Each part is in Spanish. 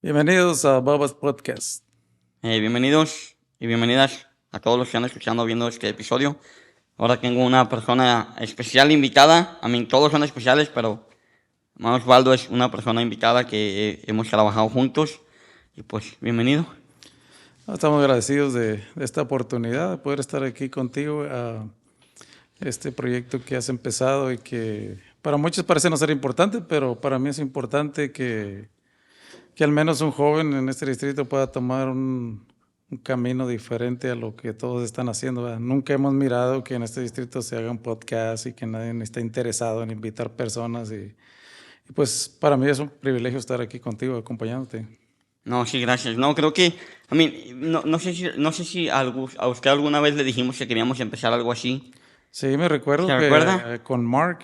Bienvenidos a Babas Podcast. Bienvenidos y bienvenidas a todos los que están escuchando viendo este episodio. Ahora tengo una persona especial invitada. Todos son especiales, pero Manos Osvaldo es una persona invitada que hemos trabajado juntos. Y pues, bienvenido. Estamos agradecidos de esta oportunidad de poder estar aquí contigo a este proyecto que has empezado y que para muchos parece no ser importante, pero para mí es importante que al menos un joven en este distrito pueda tomar un camino diferente a lo que todos están haciendo, ¿verdad? Nunca hemos mirado que en este distrito se haga un podcast y que nadie está interesado en invitar personas y pues para mí es un privilegio estar aquí contigo acompañándote. No, sí, gracias. No, creo que, no sé si a usted alguna vez le dijimos que queríamos empezar algo así. Sí, me recuerdo ¿Se que recuerda? con Mark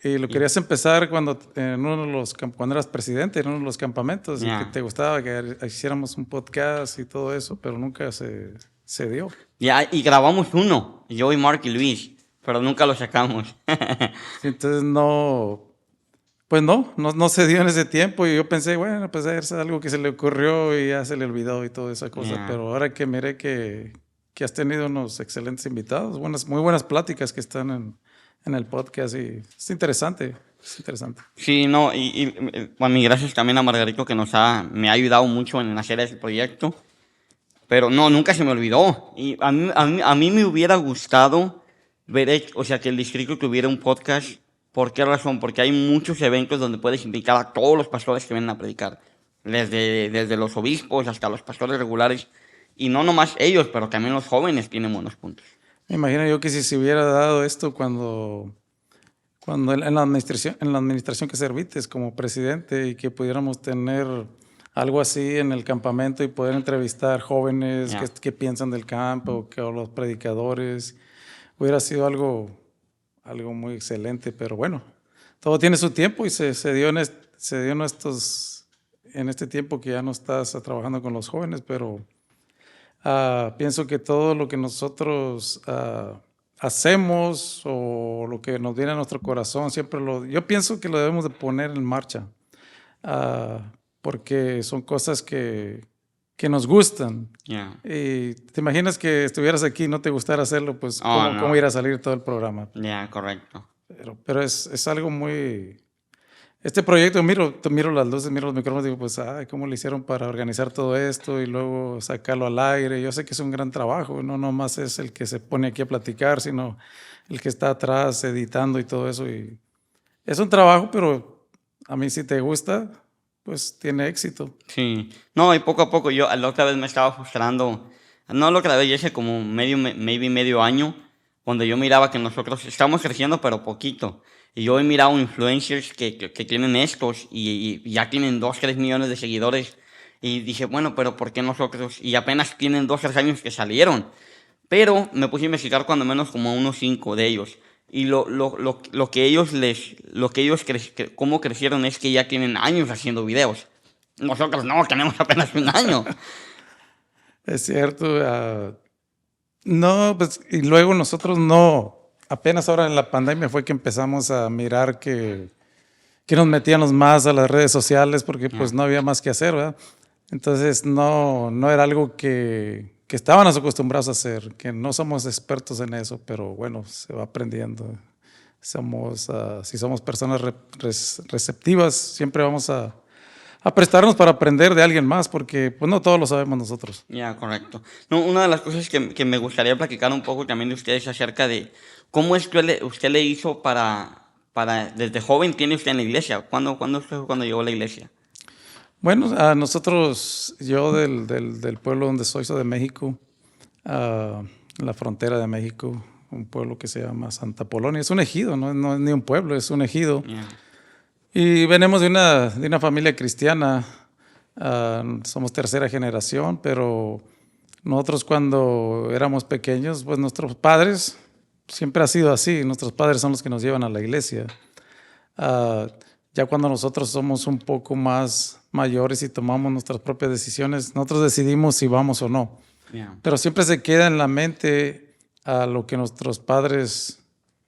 y lo Y- querías empezar cuando en uno de los cuando eras presidente en uno de los campamentos y que Ya. te gustaba que hiciéramos un podcast y todo eso, pero nunca se dio. Ya, y grabamos uno, yo y Mark y Luis, pero nunca lo sacamos. Sí, entonces pues no se dio en ese tiempo y yo pensé, bueno, pues es algo que se le ocurrió y ya se le olvidó y toda esa cosa, Ya. pero ahora que miré que has tenido unos excelentes invitados, muy buenas pláticas que están en el podcast y es interesante, es interesante. Sí, no, bueno, y gracias también a Margarito que me ha ayudado mucho en hacer ese proyecto. Pero no, nunca se me olvidó. Y a mí me hubiera gustado o sea, que el distrito tuviera un podcast. ¿Por qué razón? Porque hay muchos eventos donde puedes invitar a todos los pastores que vienen a predicar. Desde los obispos hasta los pastores regulares. Y no nomás ellos, pero también los jóvenes tienen buenos puntos. Me imagino yo que si se hubiera dado esto cuando en la administración que serviste como presidente y que pudiéramos tener algo así en el campamento y poder entrevistar jóvenes Ya. que piensan del campo, o los predicadores, hubiera sido algo muy excelente, pero bueno, todo tiene su tiempo y se dio en este tiempo que ya no estás trabajando con los jóvenes, pero pienso que todo lo que nosotros hacemos o lo que nos viene a nuestro corazón, yo pienso que lo debemos de poner en marcha, ah, porque son cosas que nos gustan. Ya. Y te imaginas que estuvieras aquí y no te gustara hacerlo, pues Oh, cómo no. irá a salir todo el programa. Ya, correcto. Pero es algo muy... Este proyecto, miro las luces, miro los micrófonos y digo, pues, ¿cómo le hicieron para organizar todo esto y luego sacarlo al aire? Yo sé que es un gran trabajo, no nomás es el que se pone aquí a platicar, sino el que está atrás editando y todo eso. Y es un trabajo, pero a mí si te gusta, pues tiene éxito. Sí. No, y poco a poco yo la otra vez me estaba frustrando. No la otra vez, ya hace como maybe medio año, cuando yo miraba que nosotros estamos creciendo, pero poquito. Y yo he mirado influencers que tienen estos y ya tienen 2, 3 millones de seguidores. Y dije, bueno, pero ¿por qué nosotros? Y apenas tienen 2, 3 años que salieron. Pero me puse a investigar cuando menos como unos 5 de ellos. Y cómo crecieron es que ya tienen años haciendo videos. Nosotros no, tenemos apenas un año. Es cierto. No, pues, y luego nosotros no, apenas ahora en la pandemia fue que empezamos a mirar que nos metíamos más a las redes sociales porque pues Ya, no había más que hacer, ¿verdad? Entonces no era algo que estaban acostumbrados a hacer, que no somos expertos en eso, pero bueno, se va aprendiendo. Si somos personas receptivas, siempre vamos a prestarnos para aprender de alguien más, porque pues no todos lo sabemos nosotros. ya, correcto. No, una de las cosas que me gustaría platicar un poco también de ustedes acerca de cómo es que usted le hizo desde joven tiene usted en la iglesia. ¿Cuándo fue cuando llegó a la iglesia? Bueno, a nosotros, yo del pueblo donde soy de México, la frontera de México, un pueblo que se llama Santa Polonia. Es un ejido, no es ni un pueblo, es un ejido. Ya, Y venimos de una familia cristiana. Somos tercera generación, pero nosotros cuando éramos pequeños, pues nuestros padres, siempre ha sido así, nuestros padres son los que nos llevan a la iglesia. Ah, ya cuando nosotros somos un poco más mayores y tomamos nuestras propias decisiones, nosotros decidimos si vamos o no. ya, Pero siempre se queda en la mente a lo que nuestros padres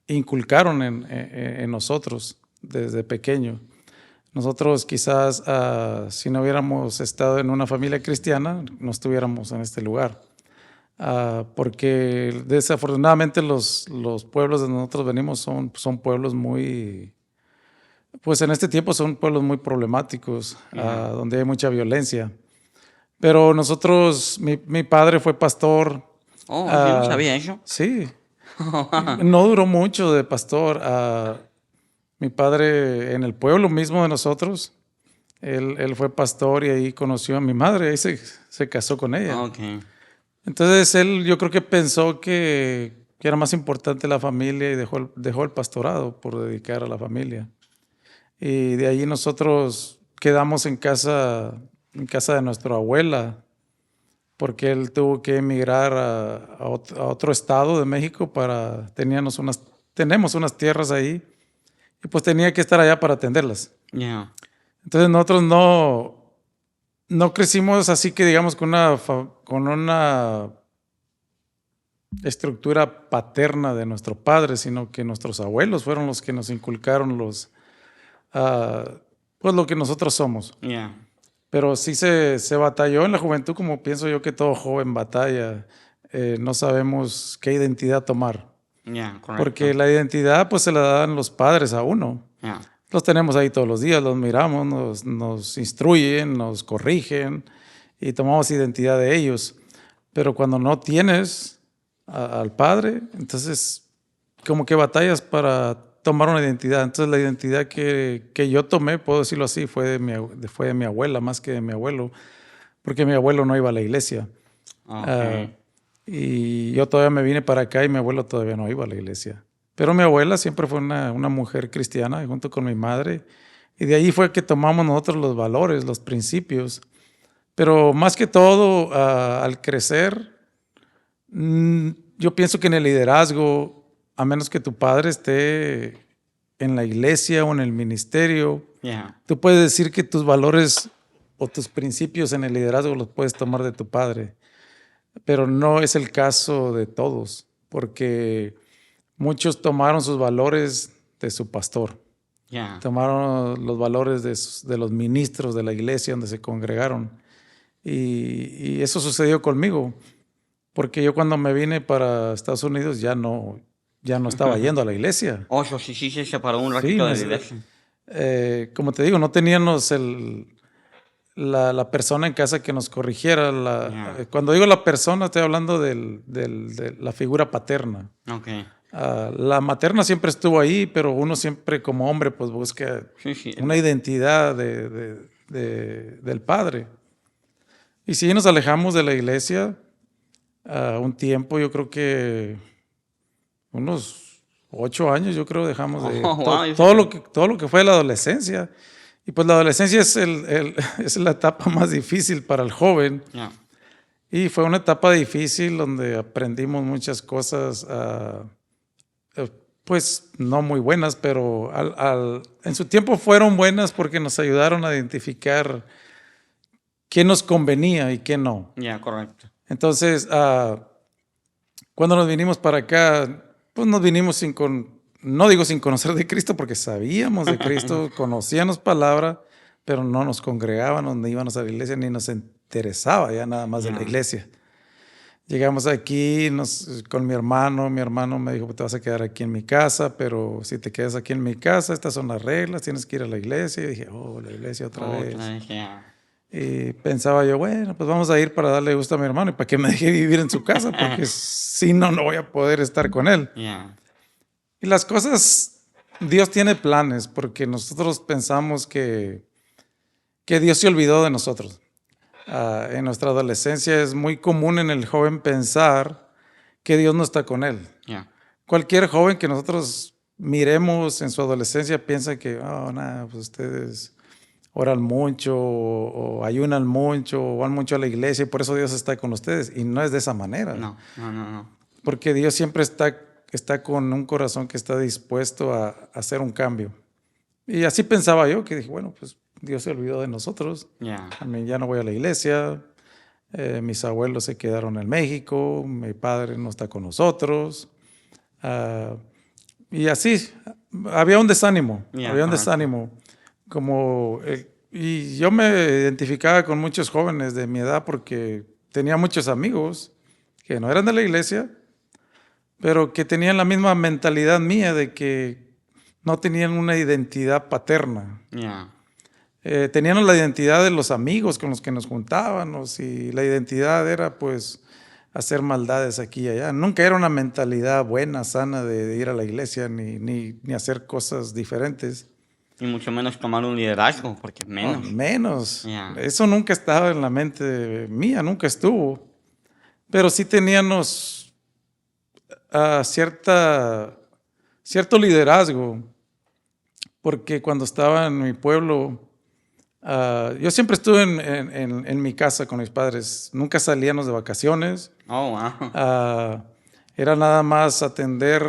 inculcaron en nosotros desde pequeño. Nosotros quizás si no hubiéramos estado en una familia cristiana, no estuviéramos en este lugar. Porque desafortunadamente los pueblos de donde nosotros venimos son pueblos muy, pues en este tiempo son pueblos muy problemáticos, donde hay mucha violencia. Pero nosotros, mi padre fue pastor. Oh, sí, no sabía eso. Sí, no duró mucho de pastor. Mi padre en el pueblo mismo de nosotros, él fue pastor y ahí conoció a mi madre, ahí se casó con ella. Ok. Entonces él yo creo que pensó que era más importante la familia y dejó el pastorado por dedicar a la familia. Y de ahí nosotros quedamos en casa de nuestra abuela, porque él tuvo que emigrar a otro estado de México tenemos unas tierras ahí, y pues tenía que estar allá para atenderlas. Yeah. Entonces nosotros no crecimos así que digamos con una estructura paterna de nuestro padre, sino que nuestros abuelos fueron los que nos inculcaron pues lo que nosotros somos. Yeah. Pero sí se batalló en la juventud, como pienso yo que todo joven batalla. No sabemos qué identidad tomar. Yeah, correcto. Porque la identidad pues se la dan los padres a uno. Yeah. Los tenemos ahí todos los días, los miramos, nos instruyen, nos corrigen y tomamos identidad de ellos. Pero cuando no tienes al padre, entonces como que batallas para tomar una identidad. Entonces la identidad que yo tomé, puedo decirlo así, fue de mi abuela más que de mi abuelo, porque mi abuelo no iba a la iglesia. Okay. Y yo todavía me vine para acá y mi abuelo todavía no iba a la iglesia. Pero mi abuela siempre fue una mujer cristiana junto con mi madre. Y de ahí fue que tomamos nosotros los valores, los principios. Pero más que todo, al crecer, yo pienso que en el liderazgo, a menos que tu padre esté en la iglesia o en el ministerio, Yeah. tú puedes decir que tus valores o tus principios en el liderazgo los puedes tomar de tu padre. Pero no es el caso de todos, porque muchos tomaron sus valores de su pastor, Yeah. tomaron los valores de los ministros de la iglesia donde se congregaron. Y eso sucedió conmigo, porque yo cuando me vine para Estados Unidos ya no estaba yendo a la iglesia. Oh, so sí se separó un Sí, ratito de la iglesia. como te digo, no teníamos la persona en casa que nos corrigiera. Cuando digo la persona, estoy hablando de la figura paterna. Okay. La materna siempre estuvo ahí, pero uno siempre como hombre pues busca Sí. una identidad del padre. Y sí nos alejamos de la iglesia un tiempo, yo creo que unos 8 años, yo creo, dejamos de Wow, todo lo que fue la adolescencia. Y pues la adolescencia es la etapa más difícil para el joven. Yeah. Y fue una etapa difícil donde aprendimos muchas cosas, pues no muy buenas, pero en su tiempo fueron buenas porque nos ayudaron a identificar qué nos convenía y qué no. Yeah, correcto. Entonces, cuando nos vinimos para acá, pues nos vinimos no digo sin conocer de Cristo, porque sabíamos de Cristo, conocíamos palabra, pero no nos congregábamos, ni íbamos a la iglesia, ni nos interesaba ya nada más de la iglesia. Llegamos aquí con mi hermano me dijo, te vas a quedar aquí en mi casa, pero si te quedas aquí en mi casa, estas son las reglas, tienes que ir a la iglesia. Y dije, la iglesia otra vez. Yeah. Y pensaba yo, bueno, pues vamos a ir para darle gusto a mi hermano y para que me deje vivir en su casa, porque si no, no voy a poder estar con él. Yeah. Y las cosas, Dios tiene planes, porque nosotros pensamos que Dios se olvidó de nosotros. En nuestra adolescencia es muy común en el joven pensar que Dios no está con él. Yeah. Cualquier joven que nosotros miremos en su adolescencia piensa que, pues ustedes oran mucho o ayunan mucho o van mucho a la iglesia y por eso Dios está con ustedes. Y no es de esa manera. No. Porque Dios siempre está con un corazón que está dispuesto a hacer un cambio. Y así pensaba yo, que dije, bueno, pues Dios se olvidó de nosotros. Yeah. A mí ya no voy a la iglesia. Mis abuelos se quedaron en México. Mi padre no está con nosotros. Y así, había un desánimo. Yeah, había un correcto. desánimo. Y yo me identificaba con muchos jóvenes de mi edad porque tenía muchos amigos que no eran de la iglesia, pero que tenían la misma mentalidad mía de que no tenían una identidad paterna. Yeah. Teníamos la identidad de los amigos con los que nos juntábamos y la identidad era pues hacer maldades aquí y allá. Nunca era una mentalidad buena, sana de ir a la iglesia ni hacer cosas diferentes. Y mucho menos tomar un liderazgo, porque menos. No, menos. Yeah. Eso nunca estaba en la mente mía, nunca estuvo. Pero sí teníamos cierto liderazgo, porque cuando estaba en mi pueblo, yo siempre estuve en mi casa con mis padres. Nunca salíamos de vacaciones. Oh, wow. Era nada más atender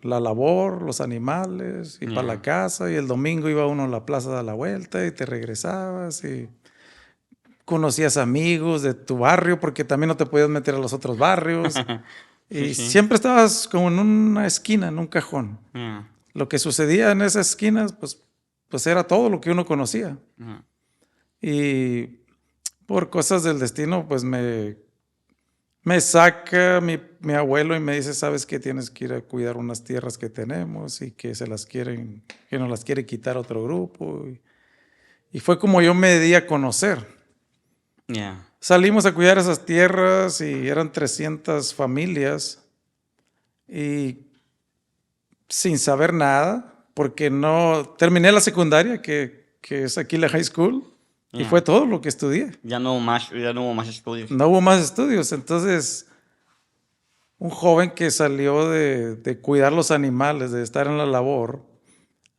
la labor, los animales, y para la casa. Y el domingo iba uno a la plaza a dar la vuelta y te regresabas. Y conocías amigos de tu barrio porque también no te podías meter a los otros barrios. Y siempre estabas como en una esquina, en un cajón. Yeah. Lo que sucedía en esas esquinas, pues era todo lo que uno conocía. Yeah. Y por cosas del destino, pues me saca mi abuelo y me dice, ¿sabes qué? Tienes que ir a cuidar unas tierras que tenemos y que nos las quiere quitar otro grupo. Y fue como yo me di a conocer. Yeah. Salimos a cuidar esas tierras y eran 300 familias y sin saber nada, porque no terminé la secundaria, que es aquí la high school. Y fue todo lo que estudié. Ya no hubo más estudios. No hubo más estudios. Entonces, un joven que salió de cuidar los animales, de estar en la labor,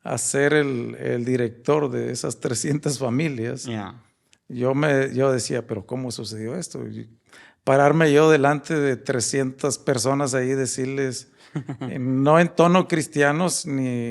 a ser el director de esas 300 familias, Yeah. yo decía, pero ¿cómo sucedió esto? Y pararme yo delante de 300 personas ahí y decirles, no en tono cristianos ni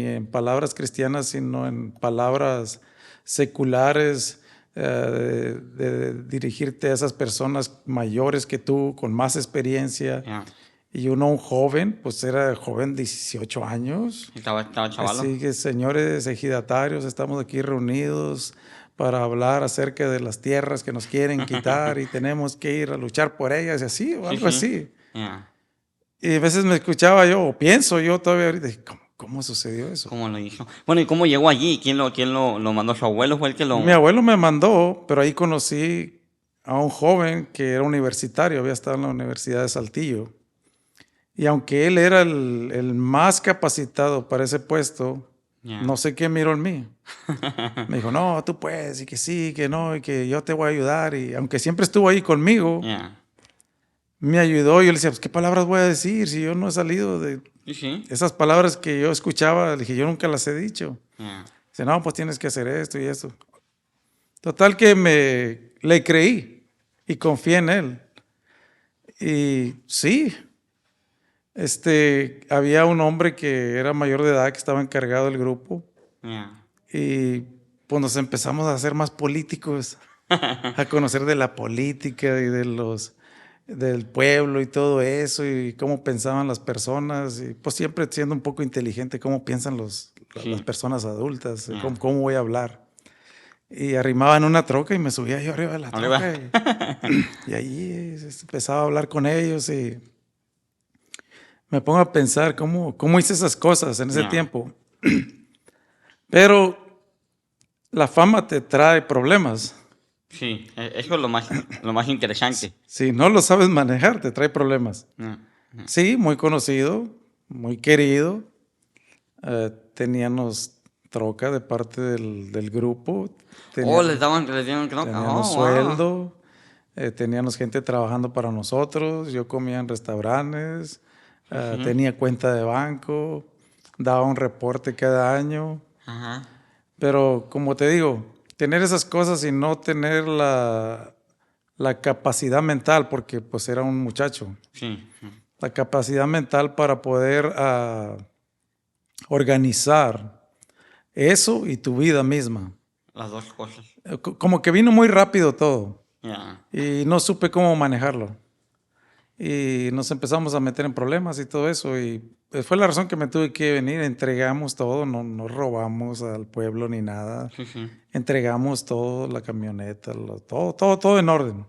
en palabras cristianas, sino en palabras seculares, de dirigirte a esas personas mayores que tú, con más experiencia. Yeah. Y uno, un joven, pues era joven, 18 años. Estaba chavalo. Así que, señores ejidatarios, estamos aquí reunidos para hablar acerca de las tierras que nos quieren quitar y tenemos que ir a luchar por ellas y así, o algo así. Yeah. Y a veces me escuchaba yo, o pienso yo todavía ahorita, ¿cómo sucedió eso? ¿Cómo lo hizo? Bueno, ¿y cómo llegó allí? ¿Quién lo mandó? ¿Su abuelo fue el que lo...? Mi abuelo me mandó, pero ahí conocí a un joven que era universitario, había estado en la Universidad de Saltillo. Y aunque él era el más capacitado para ese puesto, Yeah. no sé qué miró en mí. Me dijo, no, tú puedes, y que sí, que no, y que yo te voy a ayudar. Y aunque siempre estuvo ahí conmigo, Yeah. me ayudó. Y yo le decía, pues, ¿qué palabras voy a decir si yo no he salido de Sí. esas palabras que yo escuchaba? Le dije, yo nunca las he dicho. Yeah. Dice, no, pues tienes que hacer esto y esto. Total que le creí y confié en él. Y sí, había un hombre que era mayor de edad que estaba encargado del grupo Yeah. y pues nos empezamos a hacer más políticos, a conocer de la política y del pueblo y todo eso y cómo pensaban las personas y pues siempre siendo un poco inteligente cómo piensan las personas adultas, cómo voy a hablar. Y arrimaba en una troca y me subía yo arriba de la troca y ahí empezaba a hablar con ellos y me pongo a pensar cómo hice esas cosas en ese tiempo. Pero la fama te trae problemas. Sí, eso es lo más interesante. Si no lo sabes manejar, te trae problemas. Yeah. Sí, muy conocido, muy querido. Teníamos troca de parte del grupo. Les dieron troca. Teníamos sueldo. Teníamos gente trabajando para nosotros. Yo comía en restaurantes. Tenía cuenta de banco. Daba un reporte cada año. Ajá. Pero como te digo, tener esas cosas y no tener la capacidad mental, porque pues era un muchacho, Sí. la capacidad mental para poder organizar eso y tu vida misma. Las dos cosas. Como que vino muy rápido todo Yeah. y no supe cómo manejarlo. y nos empezamos a meter en problemas y todo eso. Y fue la razón que me tuve que venir. Entregamos todo, no robamos al pueblo ni nada. Sí, sí. Entregamos todo, la camioneta, todo en orden.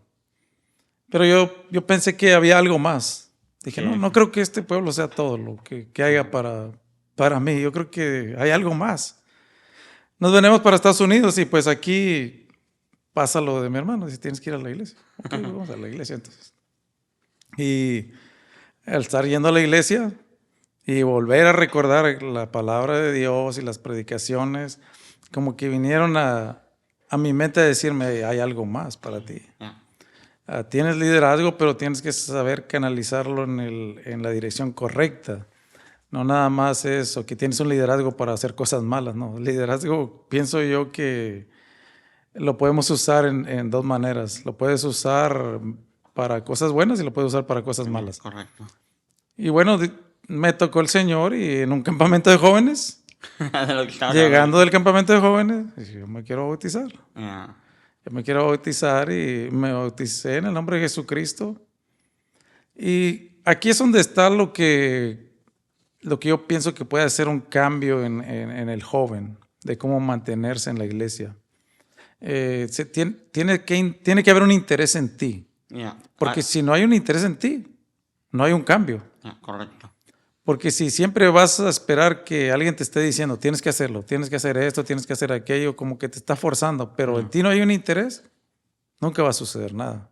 Pero yo pensé que había algo más. Dije, Sí. no creo que este pueblo sea todo lo que haya para mí. Yo creo que hay algo más. Nos venimos para Estados Unidos y pues aquí pasa lo de mi hermano. Si tienes que ir a la iglesia. Ok, vamos a la iglesia entonces. Y al estar yendo a la iglesia y volver a recordar la palabra de Dios y las predicaciones, como que vinieron a mi mente a decirme, hay algo más para ti. Tienes liderazgo, pero tienes que saber canalizarlo en la dirección correcta. No nada más es que tienes un liderazgo para hacer cosas malas, no. El liderazgo, pienso yo que lo podemos usar en dos maneras. Lo puedes usar para cosas buenas y lo puedes usar para cosas malas. Correcto. Y bueno, me tocó el Señor y en un campamento de jóvenes, llegando del campamento de jóvenes, dije, yo me quiero bautizar. Yo me quiero bautizar y me bauticé en el nombre de Jesucristo. Y aquí es donde está lo que yo pienso que puede hacer un cambio en el joven, de cómo mantenerse en la iglesia. Tiene que haber un interés en ti. Porque si no hay un interés en ti, no hay un cambio. Correcto. Porque si siempre vas a esperar que alguien te esté diciendo, tienes que hacerlo, tienes que hacer esto, tienes que hacer aquello, como que te está forzando, pero en ti no hay un interés, nunca va a suceder nada.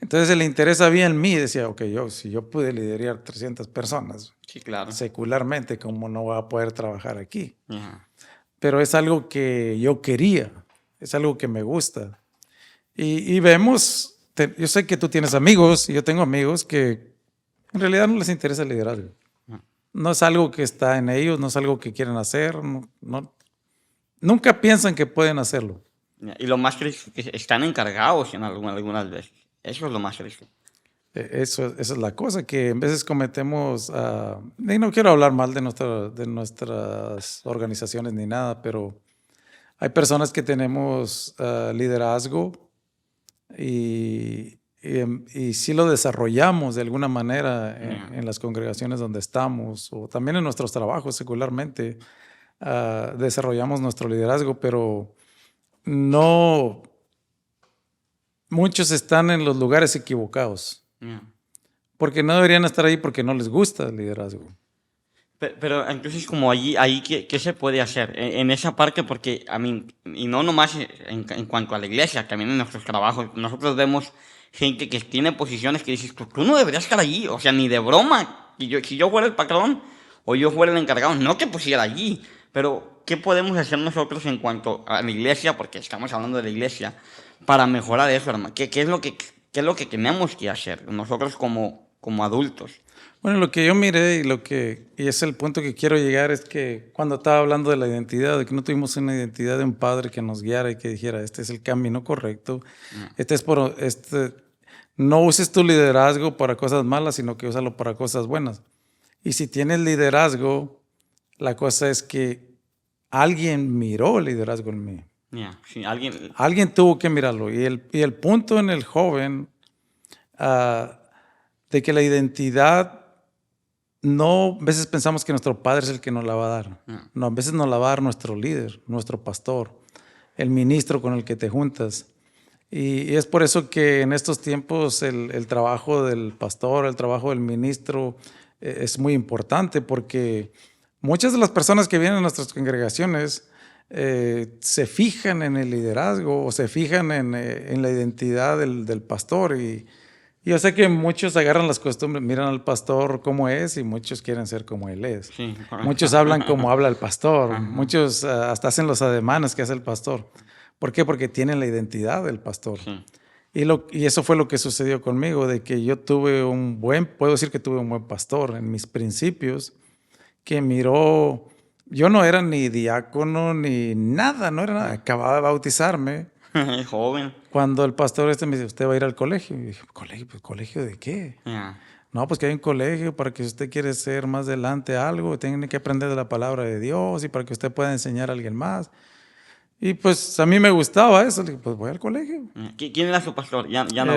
Entonces el interés había en mí, decía, ok, si yo pude liderar 300 personas, sí, claro, secularmente, ¿cómo no voy a poder trabajar aquí? Pero es algo que yo quería, es algo que me gusta. Y vemos, yo sé que tú tienes amigos, y yo tengo amigos que en realidad no les interesa el liderazgo. No es algo que está en ellos, no es algo que quieren hacer, nunca piensan que pueden hacerlo. Y lo más triste es que están encargados en algunas veces. Eso es lo más triste. Esa es la cosa, que en veces cometemos, y no quiero hablar mal de nuestras organizaciones ni nada, pero hay personas que tenemos liderazgo y sí lo desarrollamos de alguna manera en las congregaciones donde estamos, o también en nuestros trabajos secularmente, desarrollamos nuestro liderazgo, pero no, muchos están en los lugares equivocados, porque no deberían estar ahí porque no les gusta el liderazgo. Pero entonces, como ahí ¿qué se puede hacer en esa parte? Porque a mí, y no nomás en cuanto a la iglesia, también en nuestros trabajos, nosotros vemos gente que tiene posiciones que dices, tú no deberías estar allí, o sea, ni de broma. Si yo fuera el patrón o yo fuera el encargado, no te pusiera allí. Pero, ¿qué podemos hacer nosotros en cuanto a la iglesia? Porque estamos hablando de la iglesia, para mejorar eso, hermano. ¿Qué es lo que tenemos que hacer nosotros como adultos? Bueno, lo que yo miré y es el punto que quiero llegar es que cuando estaba hablando de la identidad, de que no tuvimos una identidad de un padre que nos guiara y que dijera, este es el camino correcto, no uses tu liderazgo para cosas malas, sino que úsalo para cosas buenas. Y si tienes liderazgo, la cosa es que alguien miró el liderazgo en mí. Sí, alguien tuvo que mirarlo. Y el punto en el joven de que la identidad, no, a veces pensamos que nuestro padre es el que nos la va a dar. No, a veces nos la va a dar nuestro líder, nuestro pastor, el ministro con el que te juntas. Y es por eso que en estos tiempos el trabajo del pastor, el trabajo del ministro es muy importante, porque muchas de las personas que vienen a nuestras congregaciones se fijan en el liderazgo o se fijan en la identidad del pastor. Y yo sé que muchos agarran las costumbres, miran al pastor como es y muchos quieren ser como él es. Sí, muchos hablan como habla el pastor, muchos hasta hacen los ademanes que hace el pastor. ¿Por qué? Porque tienen la identidad del pastor. Sí. Y eso fue lo que sucedió conmigo, de que yo puedo decir que tuve un buen pastor en mis principios, que miró, yo no era ni diácono ni nada, no era nada, acababa de bautizarme. Joven. Cuando el pastor me dice, ¿usted va a ir al colegio? Y dije, ¿colegio? Pues, ¿colegio de qué? No, pues que hay un colegio para que si usted quiere ser más adelante algo, tiene que aprender de la palabra de Dios y para que usted pueda enseñar a alguien más. Y pues a mí me gustaba eso, le dije, pues voy al colegio. ¿Quién era su pastor? Ya no.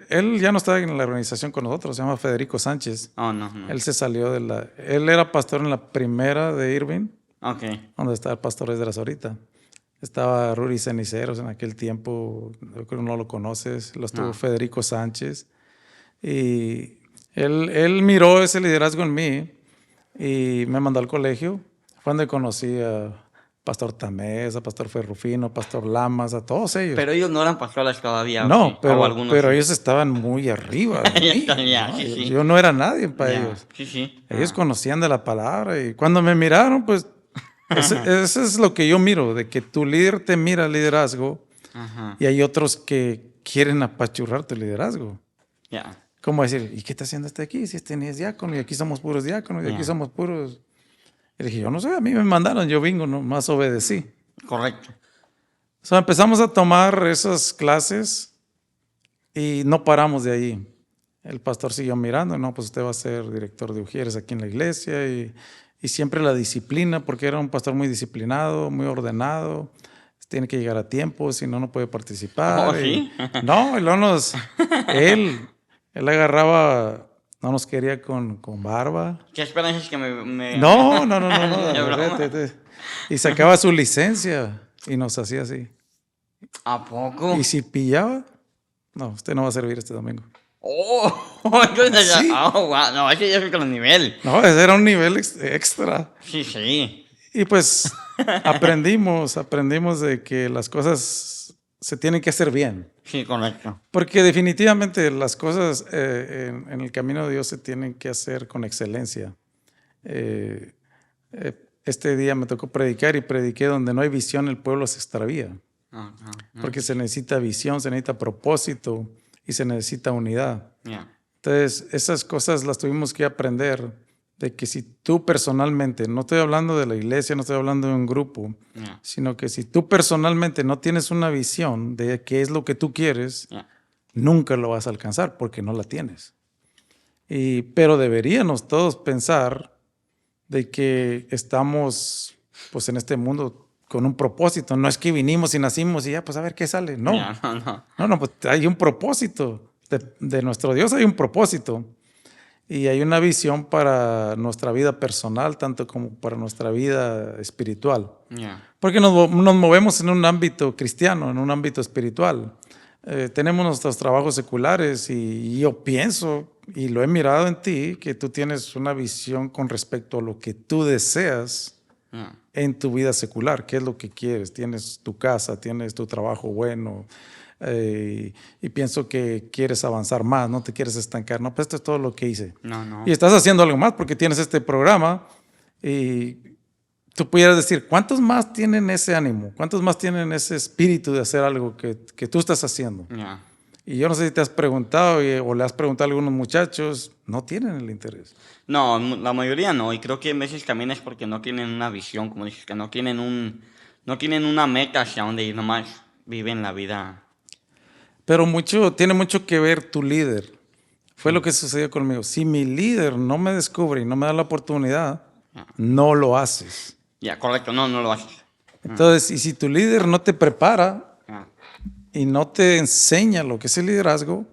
Él ya no estaba en la organización con nosotros, se llama Federico Sánchez. Oh, no. Él se salió Él era pastor en la primera de Irving, Ok. donde está el pastor Esdras ahorita. Estaba Rudy Ceniceros en aquel tiempo, yo creo que no lo conoces, lo estuvo No. Federico Sánchez. Y él miró ese liderazgo en mí y me mandó al colegio. Fue donde conocí a Pastor Tamés, a Pastor Ferrufino, a Pastor Lamas, a todos ellos. Pero ellos no eran pastores todavía. No, ¿o pero algunos sí? ellos estaban muy arriba de Ya mí, está, ya, ¿no? sí. Yo no era nadie para Ya, ellos. Sí. Ellos conocían de la palabra y cuando me miraron, pues eso es lo que yo miro, de que tu líder te mira el liderazgo Ajá. y hay otros que quieren apachurrar tu liderazgo. Ya. ¿Cómo decir? ¿Y qué está haciendo este aquí? Si este ni es diácono y aquí somos puros diáconos y aquí Ya. somos puros... Y dije, yo no sé, a mí me mandaron, yo vengo, nomás obedecí. Correcto. Empezamos a tomar esas clases y no paramos de ahí. El pastor siguió mirando, no, pues usted va a ser director de Ujieres aquí en la iglesia y siempre la disciplina, porque era un pastor muy disciplinado, muy ordenado, tiene que llegar a tiempo, si no, no puede participar. ¿Oh, sí? No, y luego él agarraba, no nos quería con barba. ¿Qué esperanzas que me... No. ¿De broma? Vete. Y sacaba su licencia y nos hacía así. ¿A poco? Y si pillaba, no, usted no va a servir este domingo. Oh, entonces ya... Sí. Oh, wow. No, es que ya es otro nivel. No, ese era un nivel extra. Sí. Y pues aprendimos de que las cosas se tienen que hacer bien. Sí, correcto. Porque definitivamente las cosas en el camino de Dios se tienen que hacer con excelencia. Este día me tocó predicar y prediqué donde no hay visión el pueblo se extravía. Ajá. Porque se necesita visión, se necesita propósito y se necesita unidad. Ya. Entonces, esas cosas las tuvimos que aprender, de que si tú personalmente, no estoy hablando de la iglesia, no estoy hablando de un grupo, Ya. sino que si tú personalmente no tienes una visión de qué es lo que tú quieres, Ya. nunca lo vas a alcanzar porque no la tienes. Pero deberíamos todos pensar de que estamos pues en este mundo con un propósito. No es que vinimos y nacimos y ya, pues a ver qué sale. No, Ya, no. no, pues hay un propósito. De nuestro Dios hay un propósito. Y hay una visión para nuestra vida personal, tanto como para nuestra vida espiritual. Ya. Porque nos movemos en un ámbito cristiano, en un ámbito espiritual. Tenemos nuestros trabajos seculares y yo pienso, y lo he mirado en ti, que tú tienes una visión con respecto a lo que tú deseas Ya. en tu vida secular. ¿Qué es lo que quieres? Tienes tu casa, tienes tu trabajo bueno, y pienso que quieres avanzar más, no te quieres estancar. No, pues esto es todo lo que hice. No. Y estás haciendo algo más porque tienes este programa y tú pudieras decir, ¿cuántos más tienen ese ánimo? ¿Cuántos más tienen ese espíritu de hacer algo que tú estás haciendo? Ya. Y yo no sé si te has preguntado o le has preguntado a algunos muchachos, no tienen el interés. No, la mayoría no, y creo que a veces también es porque no tienen una visión, como dices, que no tienen una meta hacia dónde ir, nomás viven la vida. Pero tiene mucho que ver tu líder. Fue lo que sucedió conmigo. Si mi líder no me descubre y no me da la oportunidad, no lo haces. Ya, correcto, no lo haces. Entonces, y si tu líder no te prepara Ya. y no te enseña lo que es el liderazgo,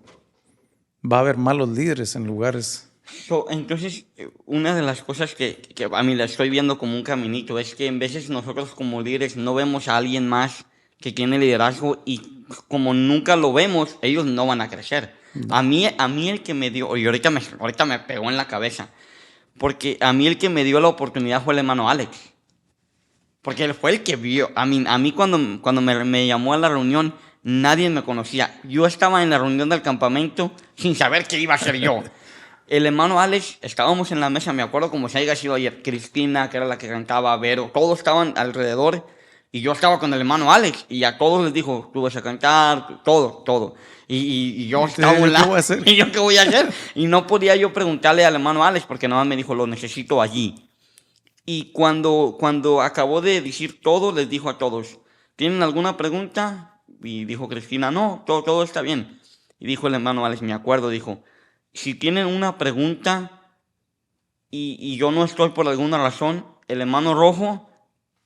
va a haber malos líderes en lugares. Entonces, una de las cosas que a mí la estoy viendo como un caminito es que en veces nosotros como líderes no vemos a alguien más que tiene liderazgo y como nunca lo vemos, ellos no van a crecer. A mí el que me dio, y ahorita me pegó en la cabeza, porque a mí el que me dio la oportunidad fue el hermano Alex. Porque él fue el que vio. A mí cuando me llamó a la reunión, nadie me conocía. Yo estaba en la reunión del campamento sin saber qué iba a hacer yo. El hermano Alex, estábamos en la mesa, me acuerdo como si haya sido ayer. Cristina, que era la que cantaba, Vero, todos estaban alrededor. Y yo estaba con el hermano Alex. Y a todos les dijo, tú vas a cantar, todo. Y yo estaba ¿Qué volando. voy a hacer? ¿Y yo qué voy a hacer? Y no podía yo preguntarle al hermano Alex porque nada más me dijo, lo necesito allí. Y cuando acabó de decir todo, les dijo a todos, ¿tienen alguna pregunta? Y dijo Cristina, no, todo está bien. Y dijo el hermano Alex, me acuerdo, dijo, si tienen una pregunta y yo no estoy por alguna razón, el hermano Rojo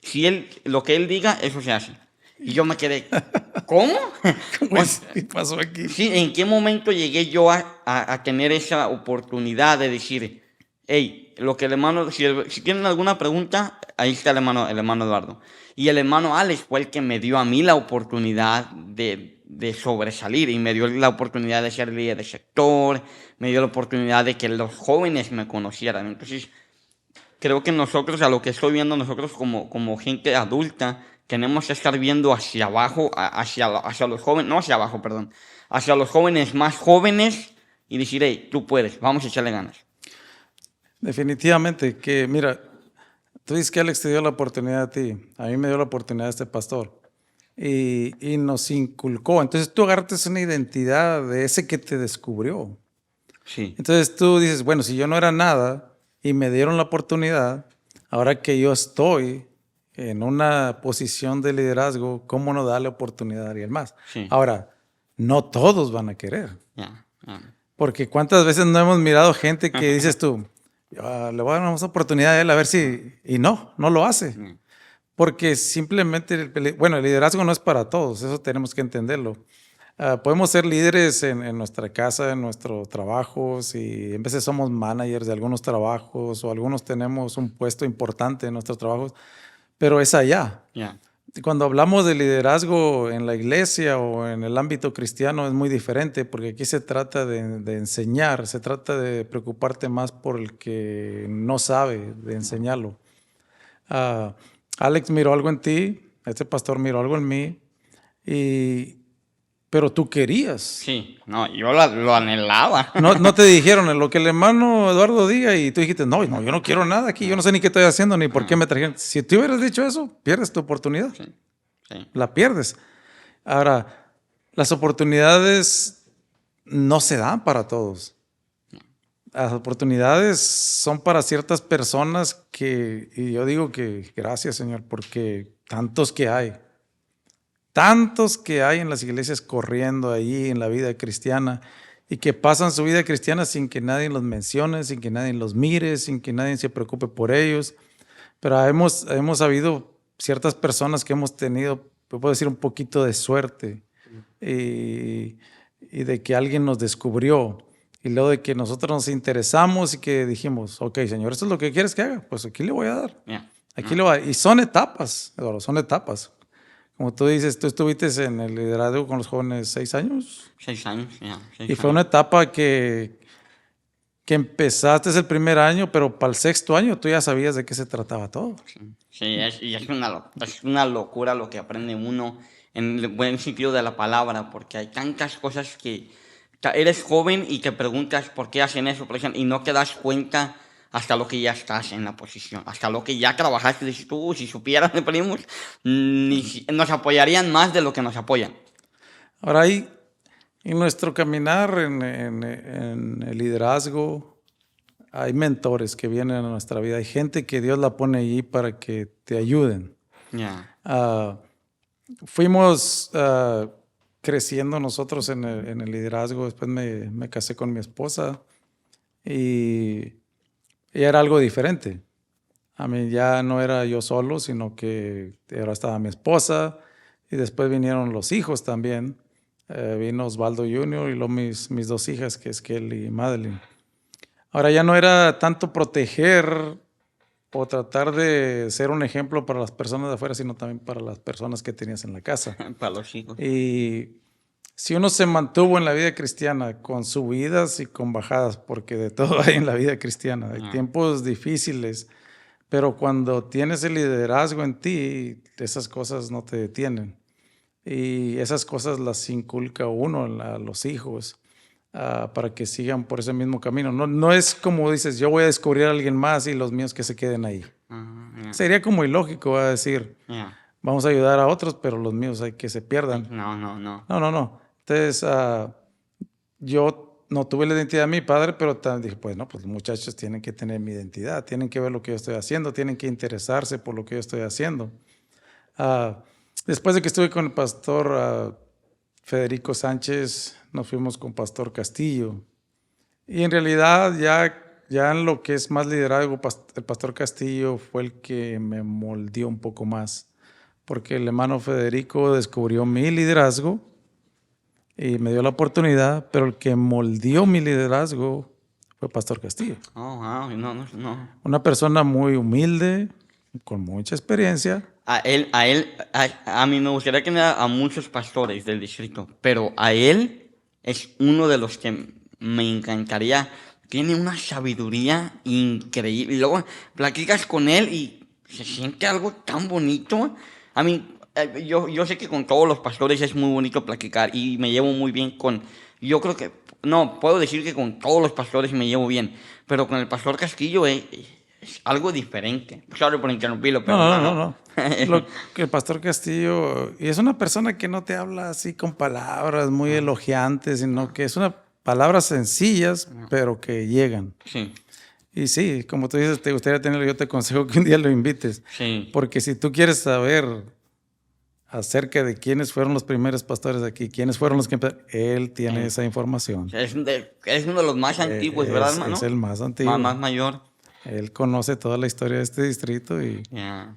Si lo que él diga, eso se hace. Y yo me quedé, ¿cómo? ¿Qué pasó aquí? Sí, ¿en qué momento llegué yo a tener esa oportunidad de decir, hey, lo que el hermano, si tienen alguna pregunta, ahí está el hermano Eduardo. Y el hermano Alex fue el que me dio a mí la oportunidad de sobresalir y me dio la oportunidad de ser líder de sector, me dio la oportunidad de que los jóvenes me conocieran. Entonces, creo que nosotros, a lo que estoy viendo, nosotros como gente adulta, tenemos que estar viendo hacia abajo, hacia los jóvenes, no hacia abajo, perdón, hacia los jóvenes más jóvenes y decir, hey, tú puedes, vamos a echarle ganas. Definitivamente, que mira, tú dices que Alex te dio la oportunidad a ti, a mí me dio la oportunidad este pastor y nos inculcó. Entonces tú agarraste una identidad de ese que te descubrió. Sí, Entonces tú dices, bueno, si yo no era nada y me dieron la oportunidad, ahora que yo estoy en una posición de liderazgo, ¿cómo no darle oportunidad a alguien más? sí, Ahora, no todos van a querer, ya, porque cuántas veces no hemos mirado gente que dices tú, le voy a dar una oportunidad a él a ver si, y no lo hace. Porque simplemente, el liderazgo no es para todos, eso tenemos que entenderlo. Podemos ser líderes en nuestra casa, en nuestro trabajo, si en veces somos managers de algunos trabajos o algunos tenemos un puesto importante en nuestros trabajos, pero es allá. ya, Cuando hablamos de liderazgo en la iglesia o en el ámbito cristiano es muy diferente porque aquí se trata de enseñar, se trata de preocuparte más por el que no sabe, de enseñarlo. Alex miró algo en ti, este pastor miró algo en mí, pero tú querías. sí, no, yo lo anhelaba. No te dijeron en lo que el hermano Eduardo diga y tú dijiste, no, yo no quiero nada aquí, yo no sé ni qué estoy haciendo ni por qué me trajeron. Si tú hubieras dicho eso, pierdes tu oportunidad, Sí, sí, la pierdes. Ahora, las oportunidades no se dan para todos. Las oportunidades son para ciertas personas y yo digo que gracias, Señor, porque tantos que hay en las iglesias corriendo ahí en la vida cristiana y que pasan su vida cristiana sin que nadie los mencione, sin que nadie los mire, sin que nadie se preocupe por ellos. Pero hemos habido ciertas personas que hemos tenido, puedo decir, un poquito de suerte y de que alguien nos descubrió. Y luego de que nosotros nos interesamos y que dijimos, ok, Señor, esto es lo que quieres que haga, pues aquí le voy a dar. ya, Aquí le voy a dar. Y son etapas, Eduardo, son etapas. Como tú dices, tú estuviste en el liderazgo con los jóvenes 6 años. 6 años, ya. Y fue una etapa que empezaste el primer año, pero para el sexto año tú ya sabías de qué se trataba todo. Sí, y es una locura lo que aprende uno en el buen sentido de la palabra, porque hay tantas cosas que eres joven y te preguntas por qué hacen eso, por ejemplo, y no te das cuenta hasta lo que ya estás en la posición, hasta lo que ya trabajaste. Dices tú, si supieran de primos, nos apoyarían más de lo que nos apoyan. Ahora, en nuestro caminar en el liderazgo, hay mentores que vienen a nuestra vida. Hay gente que Dios la pone allí para que te ayuden. Ya, Fuimos creciendo nosotros en el liderazgo. Después me casé con mi esposa y era algo diferente. A mí ya no era yo solo, sino que ahora estaba mi esposa y después vinieron los hijos también. Vino Osvaldo Jr. y luego mis 2 hijas, que es Kelly y Madeline. Ahora ya no era tanto proteger o tratar de ser un ejemplo para las personas de afuera, sino también para las personas que tenías en la casa. para los hijos. Y si uno se mantuvo en la vida cristiana con subidas y con bajadas, porque de todo hay en la vida cristiana, hay tiempos difíciles, pero cuando tienes el liderazgo en ti, esas cosas no te detienen. Y esas cosas las inculca uno a los hijos para que sigan por ese mismo camino. No es como dices, yo voy a descubrir a alguien más y los míos que se queden ahí. Sería como ilógico decir, vamos a ayudar a otros, pero los míos hay que se pierdan. No. Entonces, yo no tuve la identidad de mi padre, pero dije, pues no, pues los muchachos tienen que tener mi identidad, tienen que ver lo que yo estoy haciendo, tienen que interesarse por lo que yo estoy haciendo. Después de que estuve con el pastor Federico Sánchez, nos fuimos con Pastor Castillo. Y en realidad ya en lo que es más liderazgo, el pastor Castillo fue el que me moldeó un poco más, porque el hermano Federico descubrió mi liderazgo y me dio la oportunidad, pero el que moldeó mi liderazgo fue Pastor Castillo. Oh, wow, no. Una persona muy humilde, con mucha experiencia. A mí me gustaría que me da a muchos pastores del distrito, pero a él es uno de los que me encantaría. Tiene una sabiduría increíble. Y luego platicas con él y se siente algo tan bonito. A mí, yo sé que con todos los pastores es muy bonito platicar y me llevo muy bien con... Yo creo que... No, puedo decir que con todos los pastores me llevo bien, pero con el pastor Castillo es algo diferente. Sorry por interrumpirlo, pero No. Lo que el pastor Castillo, y es una persona que no te habla así con palabras muy elogiantes, sino que es una palabras sencillas, pero que llegan. Sí, Y sí, como tú dices, te gustaría tenerlo, yo te aconsejo que un día lo invites. sí. Porque si tú quieres saber acerca de quiénes fueron los primeros pastores aquí, quiénes fueron los que empezaron, él tiene esa información. Es uno de los más antiguos, ¿verdad, hermano? Es el más antiguo. Más mayor. Él conoce toda la historia de este distrito y Yeah.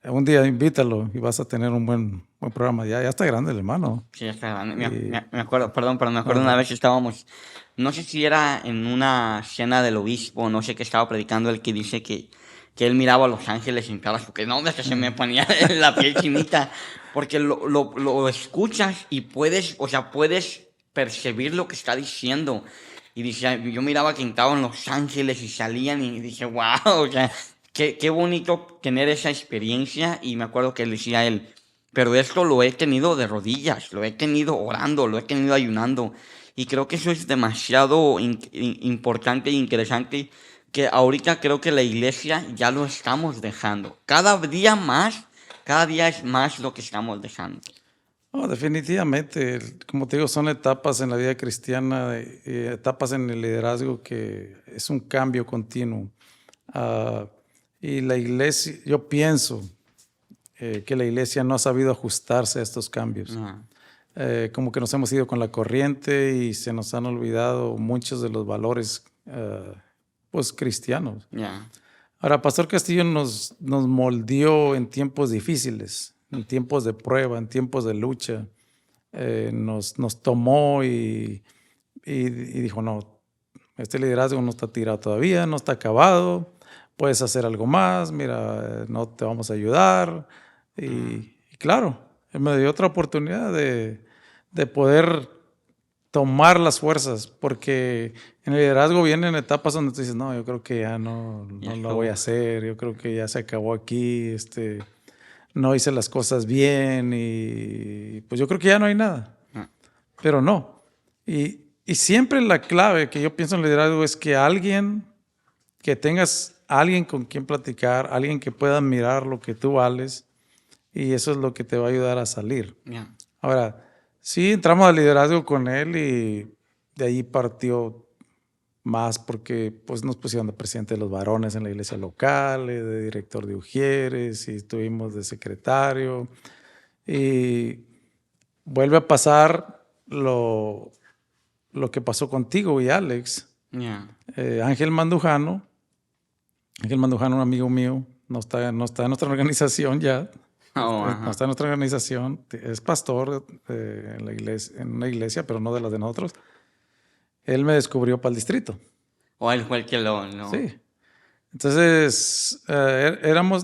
un día invítalo y vas a tener un buen programa. Ya está grande el hermano. Sí, ya está grande. Me acuerdo, perdón, pero me acuerdo una vez que estábamos, no sé si era en una cena del obispo, no sé qué estaba predicando, el que dice que él miraba a los ángeles en caras, porque no, es que se me ponía la piel chinita, porque lo escuchas y puedes, o sea, puedes percibir lo que está diciendo. Y dice, yo miraba que entraban los ángeles y salían y dije, wow, o sea, qué bonito tener esa experiencia. Y me acuerdo que él decía a él, pero esto lo he tenido de rodillas, lo he tenido orando, lo he tenido ayunando. Y creo que eso es demasiado importante e interesante, que ahorita creo que la iglesia ya lo estamos dejando. Cada día es más lo que estamos dejando. No, definitivamente, como te digo, son etapas en la vida cristiana, etapas en el liderazgo que es un cambio continuo. Y la iglesia, yo pienso que la iglesia no ha sabido ajustarse a estos cambios. Como que nos hemos ido con la corriente y se nos han olvidado muchos de los valores pues cristianos. Ahora, Pastor Castillo nos moldeó en tiempos difíciles, en tiempos de prueba, en tiempos de lucha. Nos tomó y dijo, no, este liderazgo no está tirado todavía, no está acabado, puedes hacer algo más, mira, no te vamos a ayudar. Y claro, él me dio otra oportunidad de poder tomar las fuerzas, porque en el liderazgo vienen etapas donde tú dices, no, yo creo que ya no lo voy a hacer, yo creo que ya se acabó aquí, no hice las cosas bien y pues yo creo que ya no hay nada. Pero no. Y siempre la clave que yo pienso en liderazgo es que tengas alguien con quien platicar, alguien que pueda mirar lo que tú vales, y eso es lo que te va a ayudar a salir. Ahora, sí entramos al liderazgo con él y de ahí partió más porque pues, nos pusieron de presidente de los varones en la iglesia local, de director de Ujieres, y estuvimos de secretario. Y vuelve a pasar lo que pasó contigo y Alex. Ángel Mandujano, un amigo mío, no está en nuestra organización ya. No está en nuestra organización, es pastor en una iglesia, pero no de las de nosotros. Él me descubrió para el distrito. ¿O él fue el que lo...? Sí. Entonces,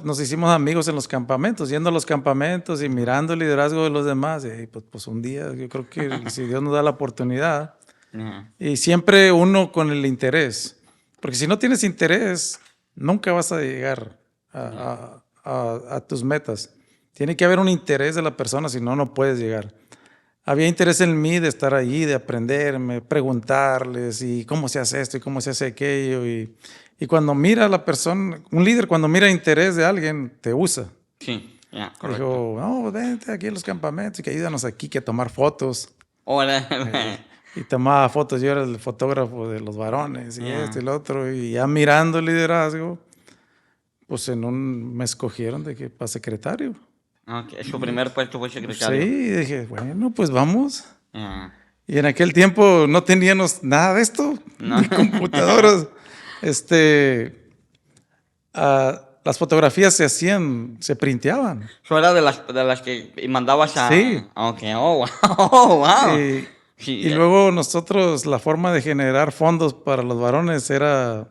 nos hicimos amigos en los campamentos, yendo a los campamentos y mirando el liderazgo de los demás. Y pues un día, yo creo que si Dios nos da la oportunidad, y siempre uno con el interés, porque si no tienes interés, nunca vas a llegar a tus metas. Tiene que haber un interés de la persona, si no, no puedes llegar. Había interés en mí de estar allí, de aprenderme, preguntarles y cómo se hace esto y cómo se hace aquello. Y cuando mira a la persona, un líder cuando mira interés de alguien, te usa. Sí, correcto. Dijo, no, vente aquí a los campamentos y que ayúdanos aquí que a tomar fotos. Hola. Y tomaba fotos, yo era el fotógrafo de los varones y esto y lo otro. Y ya mirando el liderazgo, pues me escogieron para secretario. Su primer puesto fue secretario. Sí, y dije, bueno, pues vamos. Y en aquel tiempo no teníamos nada de esto, ni computadoras. Las fotografías se hacían, se printeaban. Eso era de las que mandabas a... Sí. Ok, oh, wow. Oh, wow. Y, Sí, y luego nosotros, la forma de generar fondos para los varones era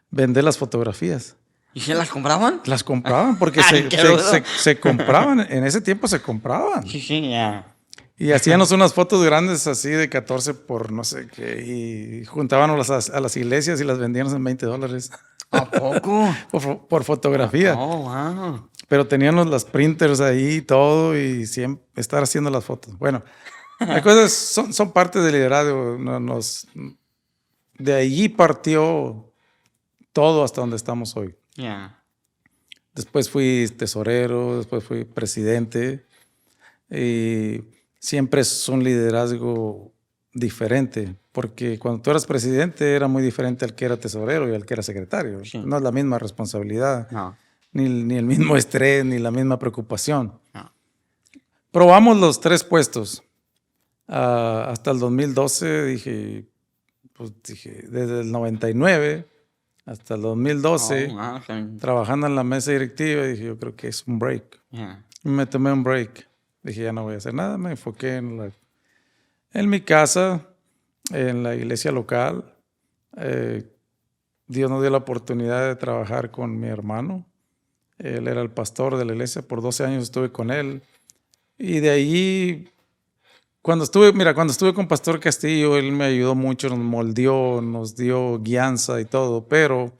vender las fotografías. ¿Y se las compraban? Las compraban porque Ay, qué rudo. se compraban, en ese tiempo se compraban. Sí, sí, ya. Y hacíamos unas fotos grandes así de 14 por no sé qué, y juntábamos a las iglesias y las vendíamos en $20 ¿A poco? por fotografía. Oh, wow. Pero teníamos las printers ahí y todo y siempre estar haciendo las fotos. Bueno, las cosas son parte del liderazgo. De allí partió todo hasta donde estamos hoy. Ya. Después fui tesorero, después fui presidente y siempre es un liderazgo diferente, porque cuando tú eras presidente era muy diferente al que era tesorero y al que era secretario. Sí. No es la misma responsabilidad, No. ni el mismo estrés, ni la misma preocupación. No. Probamos los 3 puestos. Hasta el 2012 dije, desde el 99 hasta el 2012, Oh, wow. trabajando en la mesa directiva, dije, yo creo que es un break. Ya. Y me tomé un break. Dije, ya no voy a hacer nada. Me enfoqué en mi casa, en la iglesia local. Dios nos dio la oportunidad de trabajar con mi hermano. Él era el pastor de la iglesia. Por 12 años estuve con él. Y de ahí, cuando estuve con Pastor Castillo, él me ayudó mucho, nos moldeó, nos dio guianza y todo, pero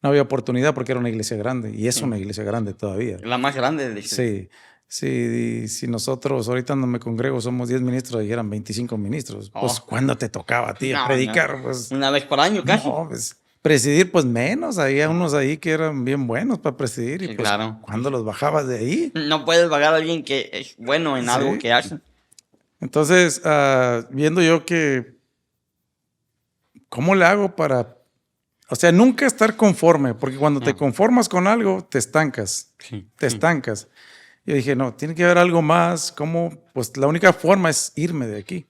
no había oportunidad porque era una iglesia grande. Y es una iglesia grande todavía. La más grande de Sí. Sí, si nosotros ahorita no me congrego somos 10 ministros y eran 25 ministros, pues ¿cuándo te tocaba a ti No, predicar? no. Pues, Una vez por año casi. no, pues presidir pues menos, había unos ahí que eran bien buenos para presidir y Sí, pues claro. ¿cuándo los bajabas de ahí? No puedes pagar a alguien que es bueno en algo Sí. que hace. Entonces, viendo yo que, ¿cómo le hago para, o sea, nunca estar conforme? Porque cuando te conformas con algo, te estancas, Sí. te estancas. Yo dije, no, tiene que haber algo más. ¿Cómo? Pues la única forma es irme de aquí.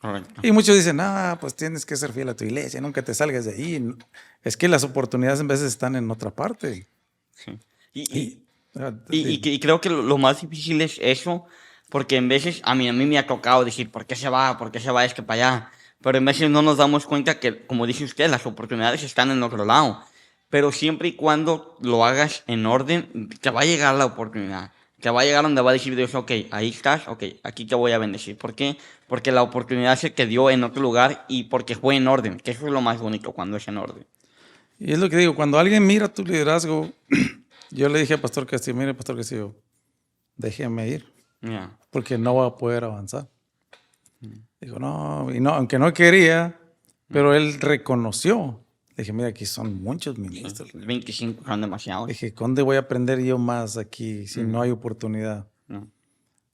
Correcto. Y muchos dicen, pues tienes que ser fiel a tu iglesia, nunca te salgas de ahí. Es que las oportunidades en veces están en otra parte. Sí. Y Y creo que lo más difícil es eso, porque en veces a mí me ha tocado decir, ¿por qué se va? ¿Por qué se va? Es que para allá. Pero en veces no nos damos cuenta que, como dice usted, las oportunidades están en otro lado. Pero siempre y cuando lo hagas en orden, te va a llegar la oportunidad. Te va a llegar donde va a decir Dios, ok, ahí estás, ok, aquí te voy a bendecir. ¿Por qué? Porque la oportunidad se te dio en otro lugar y porque fue en orden, que eso es lo más bonito cuando es en orden. y es lo que digo, cuando alguien mira tu liderazgo, yo le dije a Pastor Castillo, mire, Pastor Castillo, déjeme ir, Ya. porque no va a poder avanzar. Dijo, no, aunque no quería, pero él reconoció. Le dije, mira, aquí son muchos ministros. 25 son demasiados. Dije, ¿dónde voy a aprender yo más aquí si no hay oportunidad? No.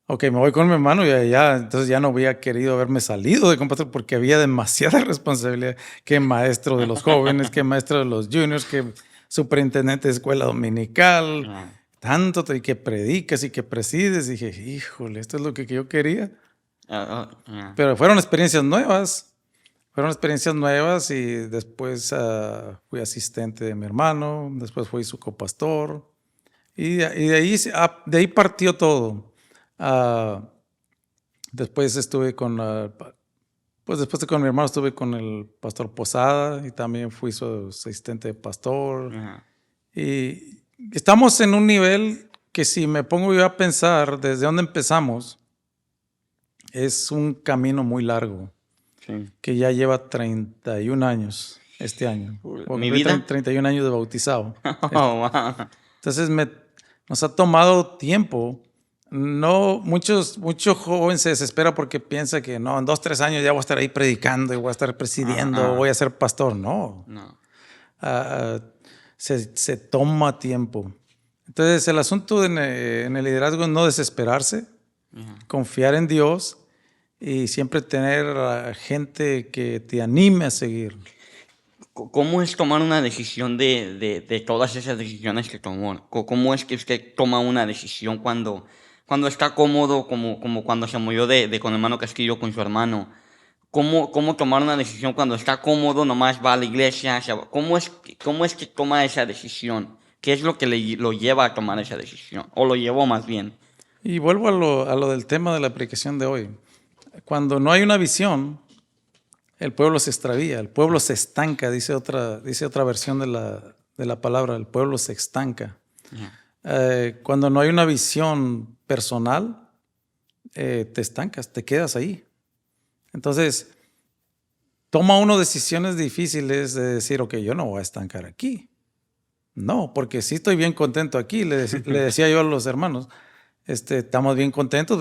Ok, me voy con mi hermano y allá, entonces ya no había querido haberme salido de compastor porque había demasiada responsabilidad, que maestro de los jóvenes, que maestro de los juniors, que superintendente de escuela dominical, tanto y que predicas y que presides. Dije, híjole, esto es lo que yo quería. Pero fueron experiencias nuevas. Y después fui asistente de mi hermano, después fui su copastor y de ahí partió todo. Después estuve después de con mi hermano estuve con el pastor Posada y también fui su asistente de pastor. Y estamos en un nivel que si me pongo yo a pensar desde dónde empezamos, es un camino muy largo. Sí. Que ya lleva 31 años este año. ¿Mi vida? 31 años de bautizado. Oh, wow. Entonces nos ha tomado tiempo. No, muchos jóvenes se desesperan porque piensa que no, en 2, 3 años ya voy a estar ahí predicando y voy a estar presidiendo, voy a ser pastor. No. Se toma tiempo. Entonces el asunto en el liderazgo es no desesperarse, confiar en Dios y siempre tener gente que te anime a seguir. ¿Cómo es tomar una decisión de todas esas decisiones que tomó? ¿Cómo es que usted toma una decisión cuando está cómodo, como cuando se murió con hermano Castillo, con su hermano? cómo tomar una decisión cuando está cómodo, nomás va a la iglesia. ¿Cómo es que toma esa decisión? ¿Qué es lo que lo lleva a tomar esa decisión? O lo llevó más bien. Y vuelvo a lo del tema de la predicación de hoy. Cuando no hay una visión, el pueblo se extravía, el pueblo se estanca, dice otra versión de la palabra, el pueblo se estanca. Cuando no hay una visión personal, te estancas, te quedas ahí. Entonces, toma uno decisiones difíciles de decir, ok, yo no voy a estancar aquí. No, porque sí estoy bien contento aquí, le decía yo a los hermanos, estamos bien contentos,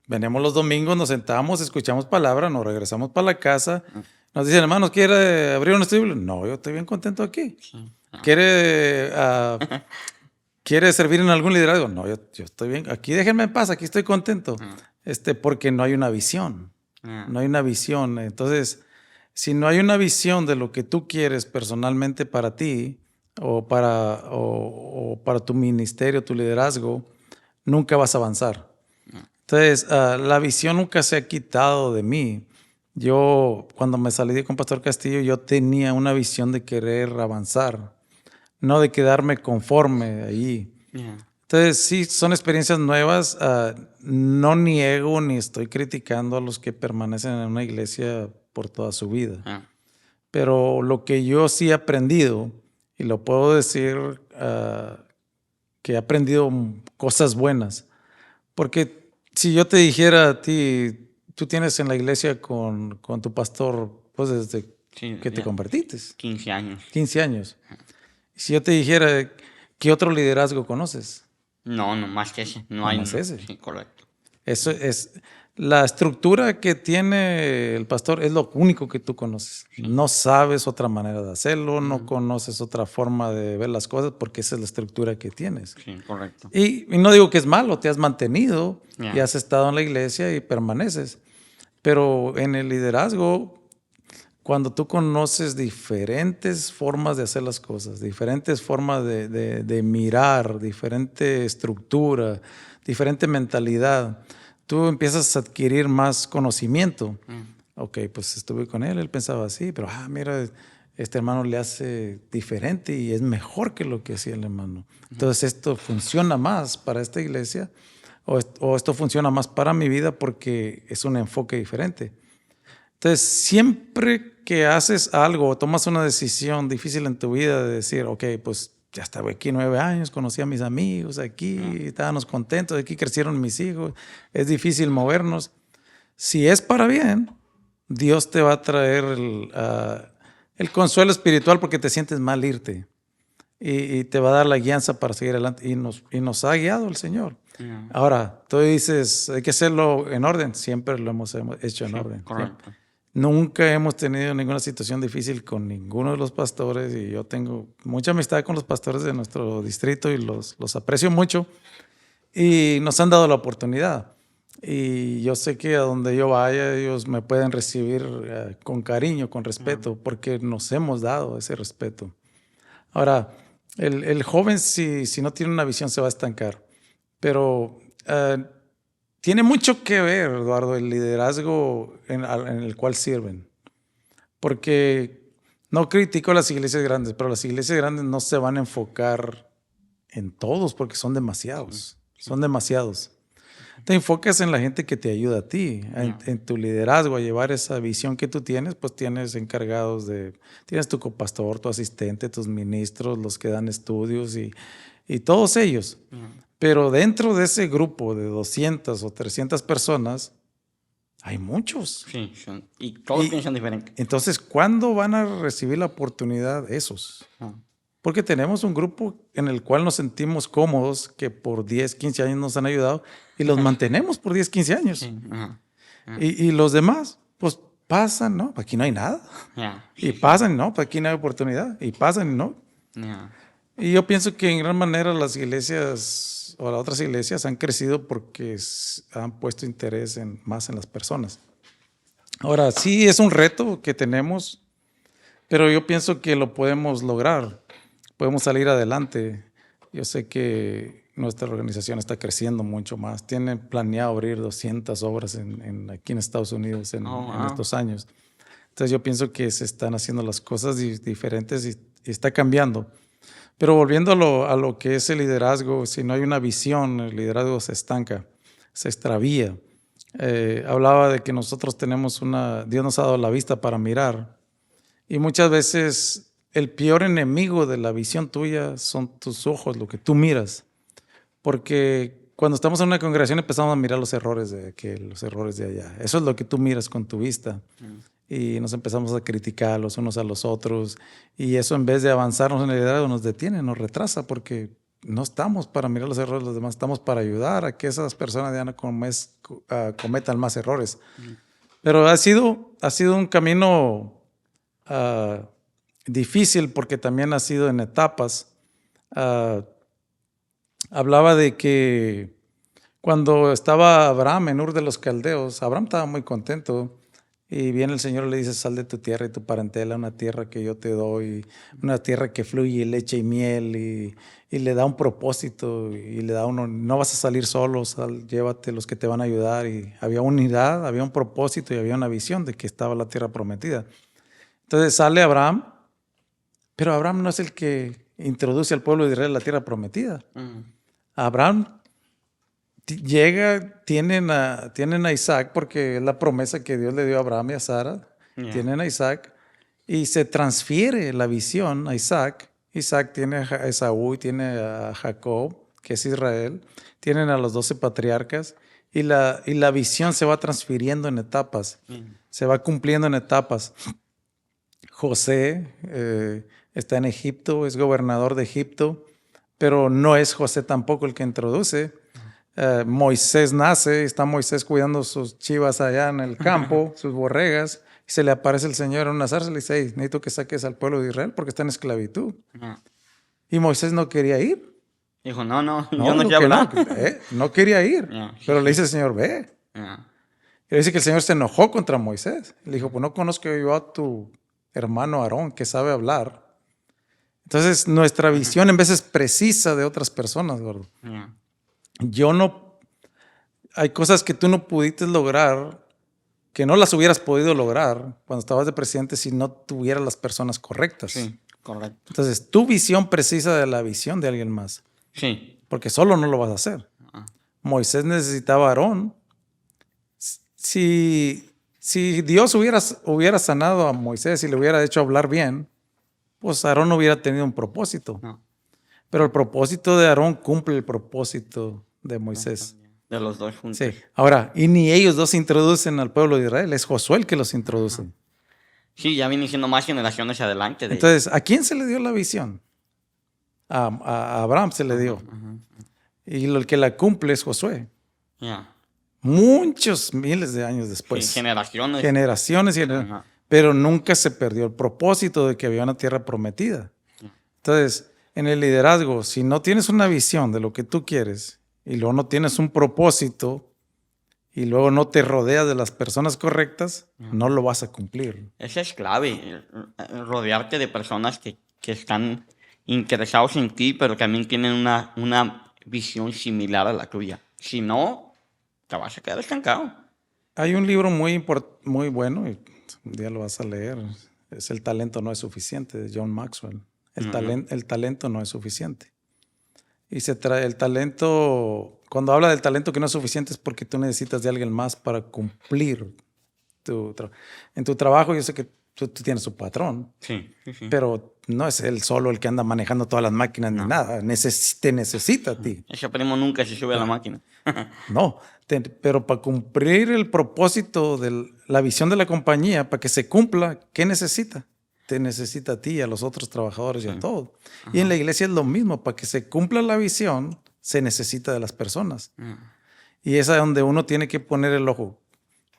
venimos los domingos, nos sentamos, escuchamos palabra, nos regresamos para la casa, nos dicen, hermanos, ¿quiere abrir un estudio? No, yo estoy bien contento aquí. ¿Quiere servir en algún liderazgo? No, yo estoy bien, aquí déjenme en paz, aquí estoy contento, porque no hay una visión, no hay una visión. Entonces, si no hay una visión de lo que tú quieres personalmente para ti, o para tu ministerio, tu liderazgo, nunca vas a avanzar. Entonces, la visión nunca se ha quitado de mí. Yo, cuando me salí con Pastor Castillo, yo tenía una visión de querer avanzar, no de quedarme conforme ahí. Entonces, sí, son experiencias nuevas. No niego ni estoy criticando a los que permanecen en una iglesia por toda su vida. Pero lo que yo sí he aprendido, y lo puedo decir que he aprendido cosas buenas. Porque si yo te dijera a ti, tú tienes en la iglesia con tu pastor, pues desde que te convertiste. 15 años. 15 años. Si yo te dijera, ¿qué otro liderazgo conoces? No, más que ese. No hay más ese. Sí, correcto. Eso es... La estructura que tiene el pastor es lo único que tú conoces. Sí. No sabes otra manera de hacerlo, no conoces otra forma de ver las cosas porque esa es la estructura que tienes. Sí, correcto. Y no digo que es malo, te has mantenido y has estado en la iglesia y permaneces. Pero en el liderazgo, cuando tú conoces diferentes formas de hacer las cosas, diferentes formas de mirar, diferente estructura, diferente mentalidad, tú empiezas a adquirir más conocimiento. Ok, pues estuve con él pensaba así, pero mira, este hermano le hace diferente y es mejor que lo que hacía el hermano. Entonces esto funciona más para esta iglesia o esto funciona más para mi vida porque es un enfoque diferente. Entonces siempre que haces algo o tomas una decisión difícil en tu vida de decir, ok, pues ya estaba aquí 9 años, conocí a mis amigos aquí, estábamos contentos, aquí crecieron mis hijos, es difícil movernos. Si es para bien, Dios te va a traer el consuelo espiritual porque te sientes mal irte y te va a dar la guianza para seguir adelante y nos ha guiado el Señor. Ahora, tú dices, hay que hacerlo en orden, siempre lo hemos hecho en orden. Correcto. Nunca hemos tenido ninguna situación difícil con ninguno de los pastores y yo tengo mucha amistad con los pastores de nuestro distrito y los aprecio mucho y nos han dado la oportunidad. Y yo sé que a donde yo vaya ellos me pueden recibir con cariño, con respeto, porque nos hemos dado ese respeto. Ahora, el joven si no tiene una visión se va a estancar, pero... tiene mucho que ver, Eduardo, el liderazgo en el cual sirven. Porque no critico las iglesias grandes, pero las iglesias grandes no se van a enfocar en todos porque son demasiados. Son demasiados. Te enfocas en la gente que te ayuda a ti, en tu liderazgo, a llevar esa visión que tú tienes, pues tienes encargados tienes tu copastor, tu asistente, tus ministros, los que dan estudios y todos ellos. Pero dentro de ese grupo de 200 o 300 personas, hay muchos. Sí, y todos piensan diferente. Entonces, ¿cuándo van a recibir la oportunidad esos? Porque tenemos un grupo en el cual nos sentimos cómodos, que por 10, 15 años nos han ayudado y los mantenemos por 10, 15 años. Sí. Y los demás, pues pasan, ¿no? Aquí no hay nada. Y pasan, ¿no? Aquí no hay oportunidad. Y pasan, ¿no? Y yo pienso que en gran manera las iglesias o las otras iglesias han crecido porque han puesto interés más en las personas. Ahora, sí es un reto que tenemos, pero yo pienso que lo podemos lograr, podemos salir adelante. Yo sé que nuestra organización está creciendo mucho más. Tiene planeado abrir 200 obras aquí en Estados Unidos en estos años. Entonces yo pienso que se están haciendo las cosas diferentes y está cambiando. Pero volviendo a lo que es el liderazgo, si no hay una visión, el liderazgo se estanca, se extravía. Hablaba de que nosotros tenemos Dios nos ha dado la vista para mirar. Y muchas veces el peor enemigo de la visión tuya son tus ojos, lo que tú miras. Porque cuando estamos en una congregación empezamos a mirar los errores de aquí, los errores de allá. Eso es lo que tú miras con tu vista. Y nos empezamos a criticar los unos a los otros. Y eso, en vez de avanzarnos en el liderazgo, nos detiene, nos retrasa, porque no estamos para mirar los errores de los demás, estamos para ayudar a que esas personas ya no cometan más errores. Pero ha sido un camino difícil, porque también ha sido en etapas. Hablaba de que cuando estaba Abraham en Ur de los Caldeos, Abraham estaba muy contento. Y viene el Señor y le dice: sal de tu tierra y tu parentela, una tierra que yo te doy, una tierra que fluye leche y miel, y le da un propósito, y le da no vas a salir solo, llévate los que te van a ayudar. Y había unidad, había un propósito y había una visión de que estaba la tierra prometida. Entonces sale Abraham, pero Abraham no es el que introduce al pueblo de Israel a la tierra prometida. Abraham llega, tienen a Isaac, porque es la promesa que Dios le dio a Abraham y a Sara. Tienen a Isaac y se transfiere la visión a Isaac. Isaac tiene a Esaú y tiene a Jacob, que es Israel. Tienen a los 12 patriarcas y la visión se va transfiriendo en etapas. Se va cumpliendo en etapas. José está en Egipto, es gobernador de Egipto, pero no es José tampoco el que introduce. Moisés nace, está Moisés cuidando sus chivas allá en el campo, sus borregas, y se le aparece el Señor en una zarza y le dice: hey, necesito que saques al pueblo de Israel porque está en esclavitud. Y Moisés no quería ir. Dijo: no, yo no quiero hablar. No quería ir, pero le dice el Señor: ve. Y dice que el Señor se enojó contra Moisés. Le dijo: pues no conozco yo a tu hermano Aarón, que sabe hablar. Entonces nuestra visión en veces precisa de otras personas, gordo. Hay cosas que tú no pudiste lograr, que no las hubieras podido lograr cuando estabas de presidente si no tuvieras las personas correctas. Sí, correcto. Entonces, tu visión precisa de la visión de alguien más. Sí. Porque solo no lo vas a hacer. Moisés necesitaba a Aarón. Si Dios hubiera sanado a Moisés y le hubiera hecho hablar bien, pues Aarón no hubiera tenido un propósito. No. Pero el propósito de Aarón cumple el propósito de Moisés. De los dos juntos. Sí. Ahora, y ni ellos dos introducen al pueblo de Israel, es Josué el que los introduce. Sí, ya viene siendo más generaciones adelante. Entonces, ¿a quién se le dio la visión? A Abraham se le dio. Y el que la cumple es Josué. Muchos miles de años después. Sí, generaciones. Generaciones. Pero nunca se perdió el propósito de que había una tierra prometida. Entonces, en el liderazgo, si no tienes una visión de lo que tú quieres y luego no tienes un propósito y luego no te rodeas de las personas correctas, no lo vas a cumplir. Eso es clave, rodearte de personas que están interesados en ti, pero también tienen una visión similar a la tuya. Si no, te vas a quedar estancado. Hay un libro muy bueno, y un día lo vas a leer, es El talento no es suficiente, de John Maxwell. El talento no es suficiente. Y el talento, cuando habla del talento que no es suficiente, es porque tú necesitas de alguien más para cumplir en tu trabajo. Yo sé que tú tienes un patrón, sí. Pero no es él solo el que anda manejando todas las máquinas ni nada. Te necesita a ti. Ese primo nunca se sube a la máquina. No, pero para cumplir el propósito de la visión de la compañía, para que se cumpla, ¿qué necesita? Te necesita a ti, a los otros trabajadores y a todos. Y en la iglesia es lo mismo. Para que se cumpla la visión, se necesita de las personas. Y es donde uno tiene que poner el ojo.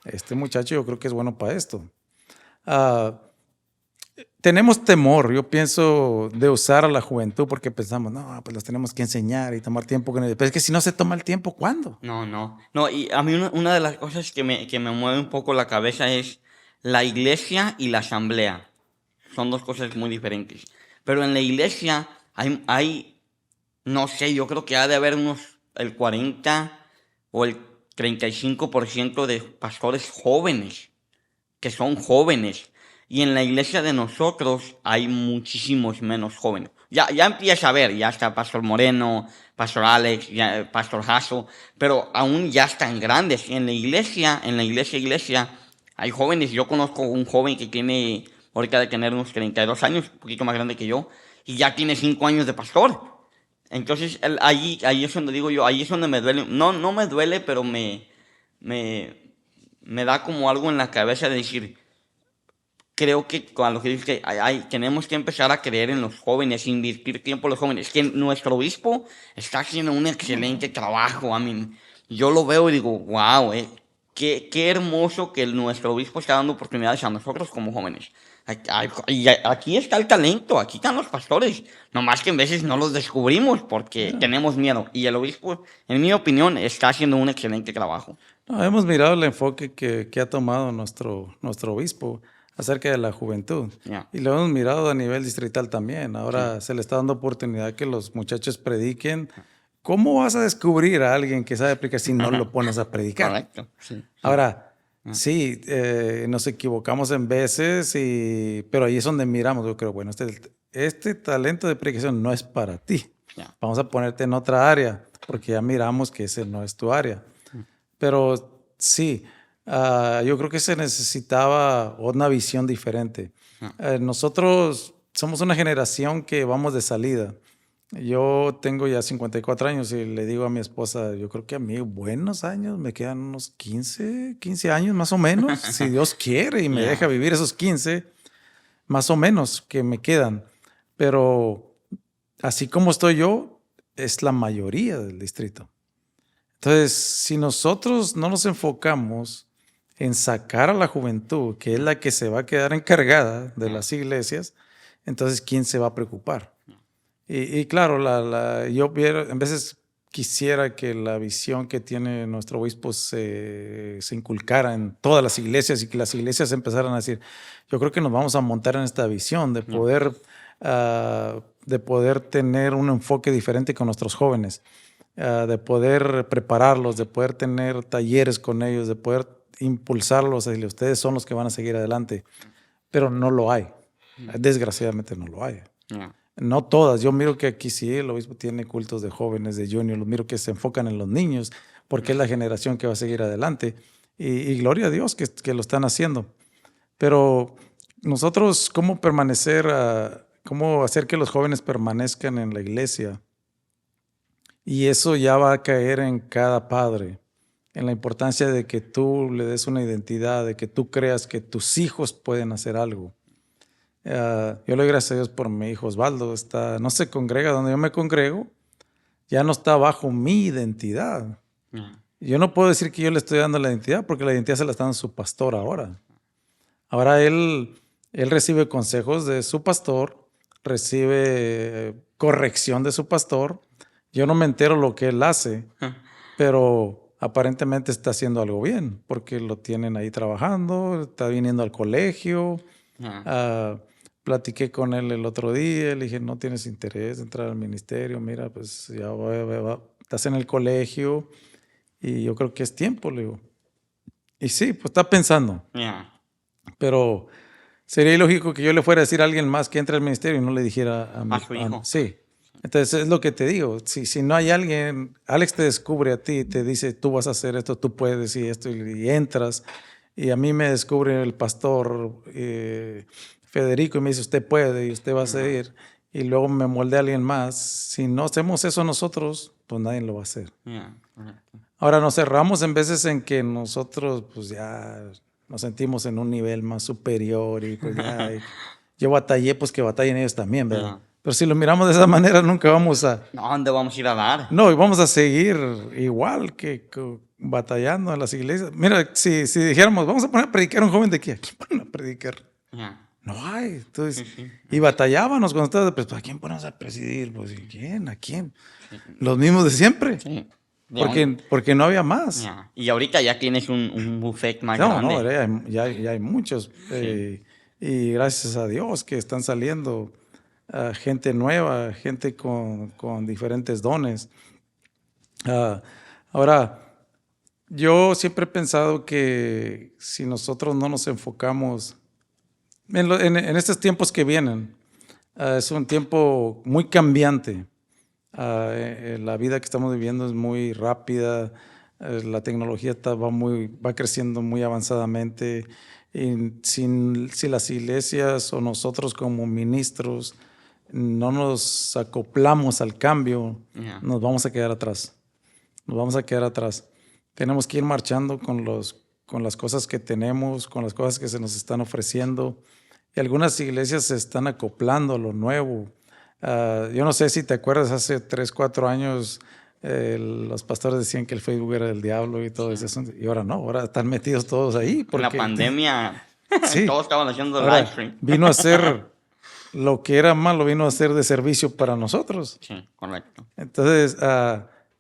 Este muchacho yo creo que es bueno para esto. Tenemos temor, yo pienso, de usar a la juventud porque pensamos, no, pues los tenemos que enseñar y tomar tiempo con ellos. Pero es que si no se toma el tiempo, ¿cuándo? No, y a mí una de las cosas que me mueve un poco la cabeza es la iglesia y la asamblea. Son dos cosas muy diferentes. Pero en la iglesia hay no sé, yo creo que ha de haber el 40 o el 35% de pastores jóvenes, que son jóvenes. Y en la iglesia de nosotros hay muchísimos menos jóvenes. Ya empieza a ver, ya está Pastor Moreno, Pastor Alex, Pastor Jasso, pero aún ya están grandes. En la iglesia, hay jóvenes. Yo conozco un joven que tiene, ahorita de tener unos 32 años, un poquito más grande que yo, y ya tiene 5 años de pastor. Entonces, ahí es donde digo yo, ahí es donde me duele. No me duele, pero me, me da como algo en la cabeza de decir, creo que con lo que dices que tenemos que empezar a creer en los jóvenes, invertir tiempo en los jóvenes. Que nuestro obispo está haciendo un excelente trabajo. Yo lo veo y digo, wow, qué hermoso que nuestro obispo está dando oportunidades a nosotros como jóvenes. Y aquí está el talento, aquí están los pastores. Nomás que en veces no los descubrimos porque tenemos miedo. Y el obispo, en mi opinión, está haciendo un excelente trabajo. No, hemos mirado el enfoque que ha tomado nuestro obispo acerca de la juventud. Yeah. Y lo hemos mirado a nivel distrital también. Ahora se le está dando oportunidad que los muchachos prediquen. ¿Cómo vas a descubrir a alguien que sabe predicar si no lo pones a predicar? Correcto. Sí. Ahora, sí, nos equivocamos en veces, pero ahí es donde miramos. Yo creo, bueno, este talento de predicación no es para ti. Yeah. Vamos a ponerte en otra área, porque ya miramos que ese no es tu área. Pero sí, yo creo que se necesitaba una visión diferente. Nosotros somos una generación que vamos de salida. Yo tengo ya 54 años y le digo a mi esposa, yo creo que a mí buenos años, me quedan unos 15 años más o menos, si Dios quiere y me deja vivir esos 15, más o menos que me quedan. Pero así como estoy yo, es la mayoría del distrito. Entonces, si nosotros no nos enfocamos en sacar a la juventud, que es la que se va a quedar encargada de las iglesias, entonces, ¿quién se va a preocupar? Y claro, yo en veces quisiera que la visión que tiene nuestro obispo se inculcara en todas las iglesias y que las iglesias empezaran a decir, yo creo que nos vamos a montar en esta visión de poder tener un enfoque diferente con nuestros jóvenes, de poder prepararlos, de poder tener talleres con ellos, de poder impulsarlos, y ustedes son los que van a seguir adelante. Pero no lo hay. Desgraciadamente no lo hay. No todas. Yo miro que aquí sí el obispo tiene cultos de jóvenes, de juniors. Los miro que se enfocan en los niños porque es la generación que va a seguir adelante. Y gloria a Dios que lo están haciendo. Pero nosotros, ¿cómo cómo hacer que los jóvenes permanezcan en la iglesia? Y eso ya va a caer en cada padre, en la importancia de que tú le des una identidad, de que tú creas que tus hijos pueden hacer algo. Yo le doy gracias a Dios por mi hijo Osvaldo. No se congrega donde yo me congrego, ya no está bajo mi identidad. Yo no puedo decir que yo le estoy dando la identidad porque la identidad se la está dando su pastor ahora. Ahora él recibe consejos de su pastor, recibe corrección de su pastor. Yo no me entero lo que él hace, pero aparentemente está haciendo algo bien porque lo tienen ahí trabajando, está viniendo al colegio. Platiqué con él el otro día, le dije, no tienes interés de entrar al ministerio, mira, pues ya estás en el colegio y yo creo que es tiempo, le digo. Y sí, pues está pensando. Pero sería ilógico que yo le fuera a decir a alguien más que entre al ministerio y no le dijera a su hijo. Sí. Entonces es lo que te digo, si no hay alguien, Alex te descubre a ti y te dice, tú vas a hacer esto, tú puedes y esto, y entras. Y a mí me descubre el pastor Federico y me dice, usted puede y usted va a seguir. Y luego me moldea alguien más. Si no hacemos eso nosotros, pues nadie lo va a hacer. Ahora nos cerramos en veces en que nosotros pues ya nos sentimos en un nivel más superior y pues ya yo batallé, pues que batallen ellos también, ¿verdad? Pero si lo miramos de esa manera nunca vamos a... No, ¿dónde vamos a ir a dar? No, y vamos a seguir igual que batallando en las iglesias. Mira, si dijéramos, vamos a poner a predicar a un joven de aquí, ¿a quién ponen a predicar? No hay. Entonces, y batallábamos cuando estábamos, pues, ¿a quién ponemos a presidir? Pues, ¿quién? ¿A quién? Los mismos de siempre. Sí. Porque no había más. Y ahorita ya tienes un buffet más grande. No, ya hay muchos. Y gracias a Dios que están saliendo gente nueva, gente con diferentes dones. Ahora, yo siempre he pensado que si nosotros no nos enfocamos en estos tiempos que vienen, es un tiempo muy cambiante. La vida que estamos viviendo es muy rápida, la tecnología va creciendo muy avanzadamente. Y si las iglesias o nosotros como ministros no nos acoplamos al cambio, Yeah. nos vamos a quedar atrás. Nos vamos a quedar atrás. Tenemos que ir marchando con las cosas que tenemos, con las cosas que se nos están ofreciendo. Y algunas iglesias se están acoplando a lo nuevo. Yo no sé si te acuerdas, hace 3, 4 años los pastores decían que el Facebook era del diablo y todo eso. Y ahora no, ahora están metidos todos ahí. En Porque, la pandemia, sí, todos estaban haciendo ahora live stream. vino a ser lo que era malo, vino a ser de servicio para nosotros. Sí, correcto. Entonces,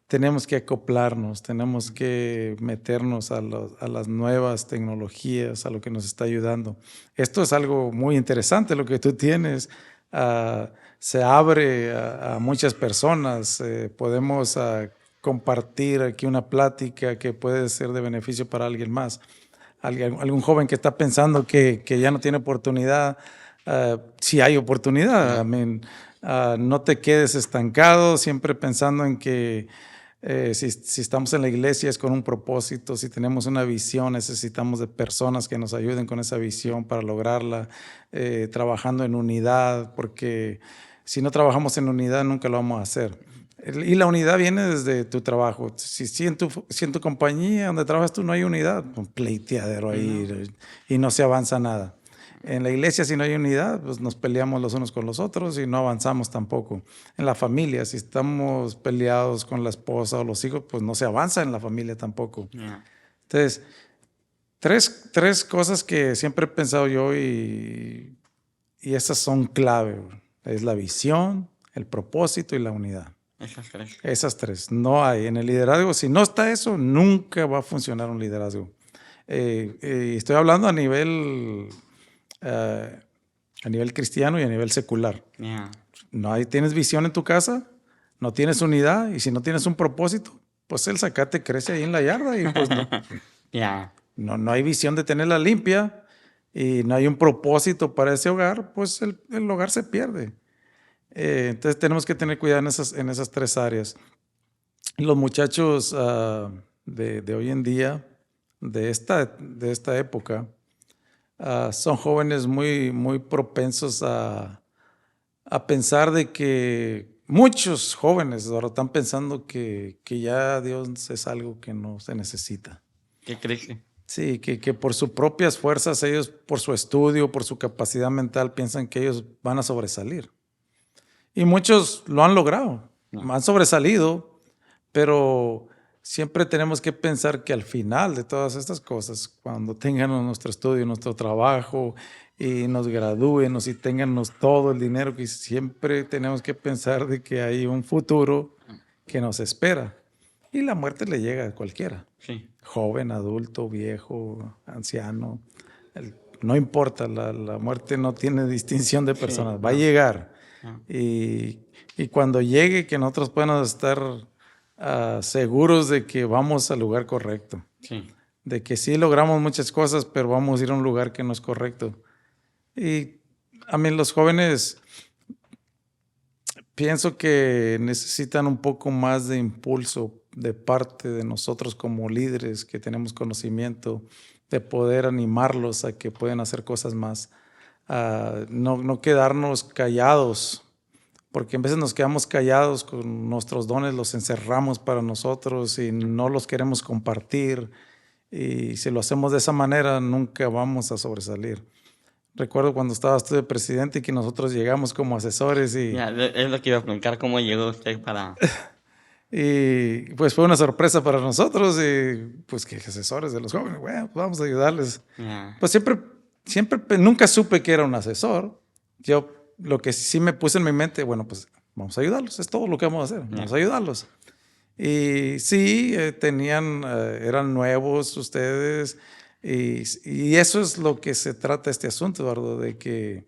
tenemos que acoplarnos, tenemos que meternos a las nuevas tecnologías, a lo que nos está ayudando. Esto es algo muy interesante, lo que tú tienes. Se abre a muchas personas. Podemos compartir aquí una plática que puede ser de beneficio para alguien más. Algún joven que está pensando que ya no tiene oportunidad, sí hay oportunidad. I mean, no te quedes estancado, siempre pensando en que si estamos en la iglesia es con un propósito, si tenemos una visión, necesitamos de personas que nos ayuden con esa visión para lograrla, trabajando en unidad, porque si no trabajamos en unidad nunca lo vamos a hacer. Y la unidad viene desde tu trabajo. Si en tu compañía donde trabajas tú no hay unidad, un pleiteadero ahí y no se avanza nada. En la iglesia, si no hay unidad, pues nos peleamos los unos con los otros y no avanzamos tampoco. En la familia, si estamos peleados con la esposa o los hijos, pues no se avanza en la familia tampoco. Yeah. Entonces, tres cosas que siempre he pensado yo y esas son clave. Es la visión, el propósito y la unidad. Esas tres. Esas tres. No hay. En el liderazgo, si no está eso, nunca va a funcionar un liderazgo. Estoy hablando a nivel cristiano y a nivel secular. Yeah. Tienes visión en tu casa, no tienes unidad y si no tienes un propósito, pues el zacate crece ahí en la yarda y pues Yeah. no hay visión de tenerla limpia y no hay un propósito para ese hogar, pues el hogar se pierde. Entonces tenemos que tener cuidado en esas tres áreas. Los muchachos de hoy en día, de esta época, son jóvenes muy, muy propensos a pensar de que muchos jóvenes ahora están pensando que ya Dios es algo que no se necesita. ¿Qué crees? Sí, que por sus propias fuerzas, ellos por su estudio, por su capacidad mental, piensan que ellos van a sobresalir. Y muchos lo han logrado, han sobresalido, pero siempre tenemos que pensar que al final de todas estas cosas, cuando tengan nuestro estudio, nuestro trabajo y nos gradúen y tengan todo el dinero, que siempre tenemos que pensar de que hay un futuro que nos espera. Y la muerte le llega a cualquiera, Sí. joven, adulto, viejo, anciano. No importa, la muerte no tiene distinción de personas, va a llegar. Y cuando llegue, que nosotros podamos estar seguros de que vamos al lugar correcto. Sí. De que sí logramos muchas cosas, pero vamos a ir a un lugar que no es correcto. Y a mí los jóvenes pienso que necesitan un poco más de impulso de parte de nosotros como líderes que tenemos conocimiento, de poder animarlos a que puedan hacer cosas más. No quedarnos callados, porque a veces nos quedamos callados con nuestros dones, los encerramos para nosotros y no los queremos compartir. Y si lo hacemos de esa manera, nunca vamos a sobresalir. Recuerdo cuando estabas tú de presidente y que nosotros llegamos como asesores y, Ya, es lo que iba a preguntar, ¿cómo llegó usted para...? y pues fue una sorpresa para nosotros y pues que asesores de los jóvenes, bueno, pues vamos a ayudarles. Yeah. Pues nunca supe que era un asesor. Yo lo que sí me puse en mi mente, bueno, pues vamos a ayudarlos, es todo lo que vamos a hacer, vamos a ayudarlos. Y sí, eran nuevos ustedes y eso es lo que se trata este asunto, Eduardo, de que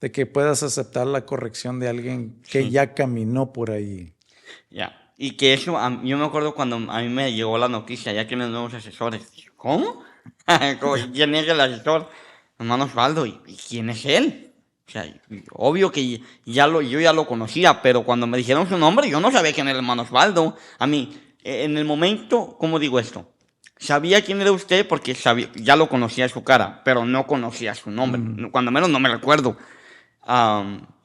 de que puedas aceptar la corrección de alguien que Sí. ya caminó por ahí. Ya. Y que eso, yo me acuerdo cuando a mí me llegó la noticia, ya tienen nuevos asesores. ¿Cómo? ¿Quién es el asesor? Hermano Osvaldo, ¿y quién es él? O sea, obvio que yo ya lo conocía, pero cuando me dijeron su nombre, yo no sabía quién era el hermano Osvaldo. A mí, en el momento, ¿cómo digo esto? Sabía quién era usted porque ya lo conocía su cara, pero no conocía su nombre. Cuando menos no me recuerdo.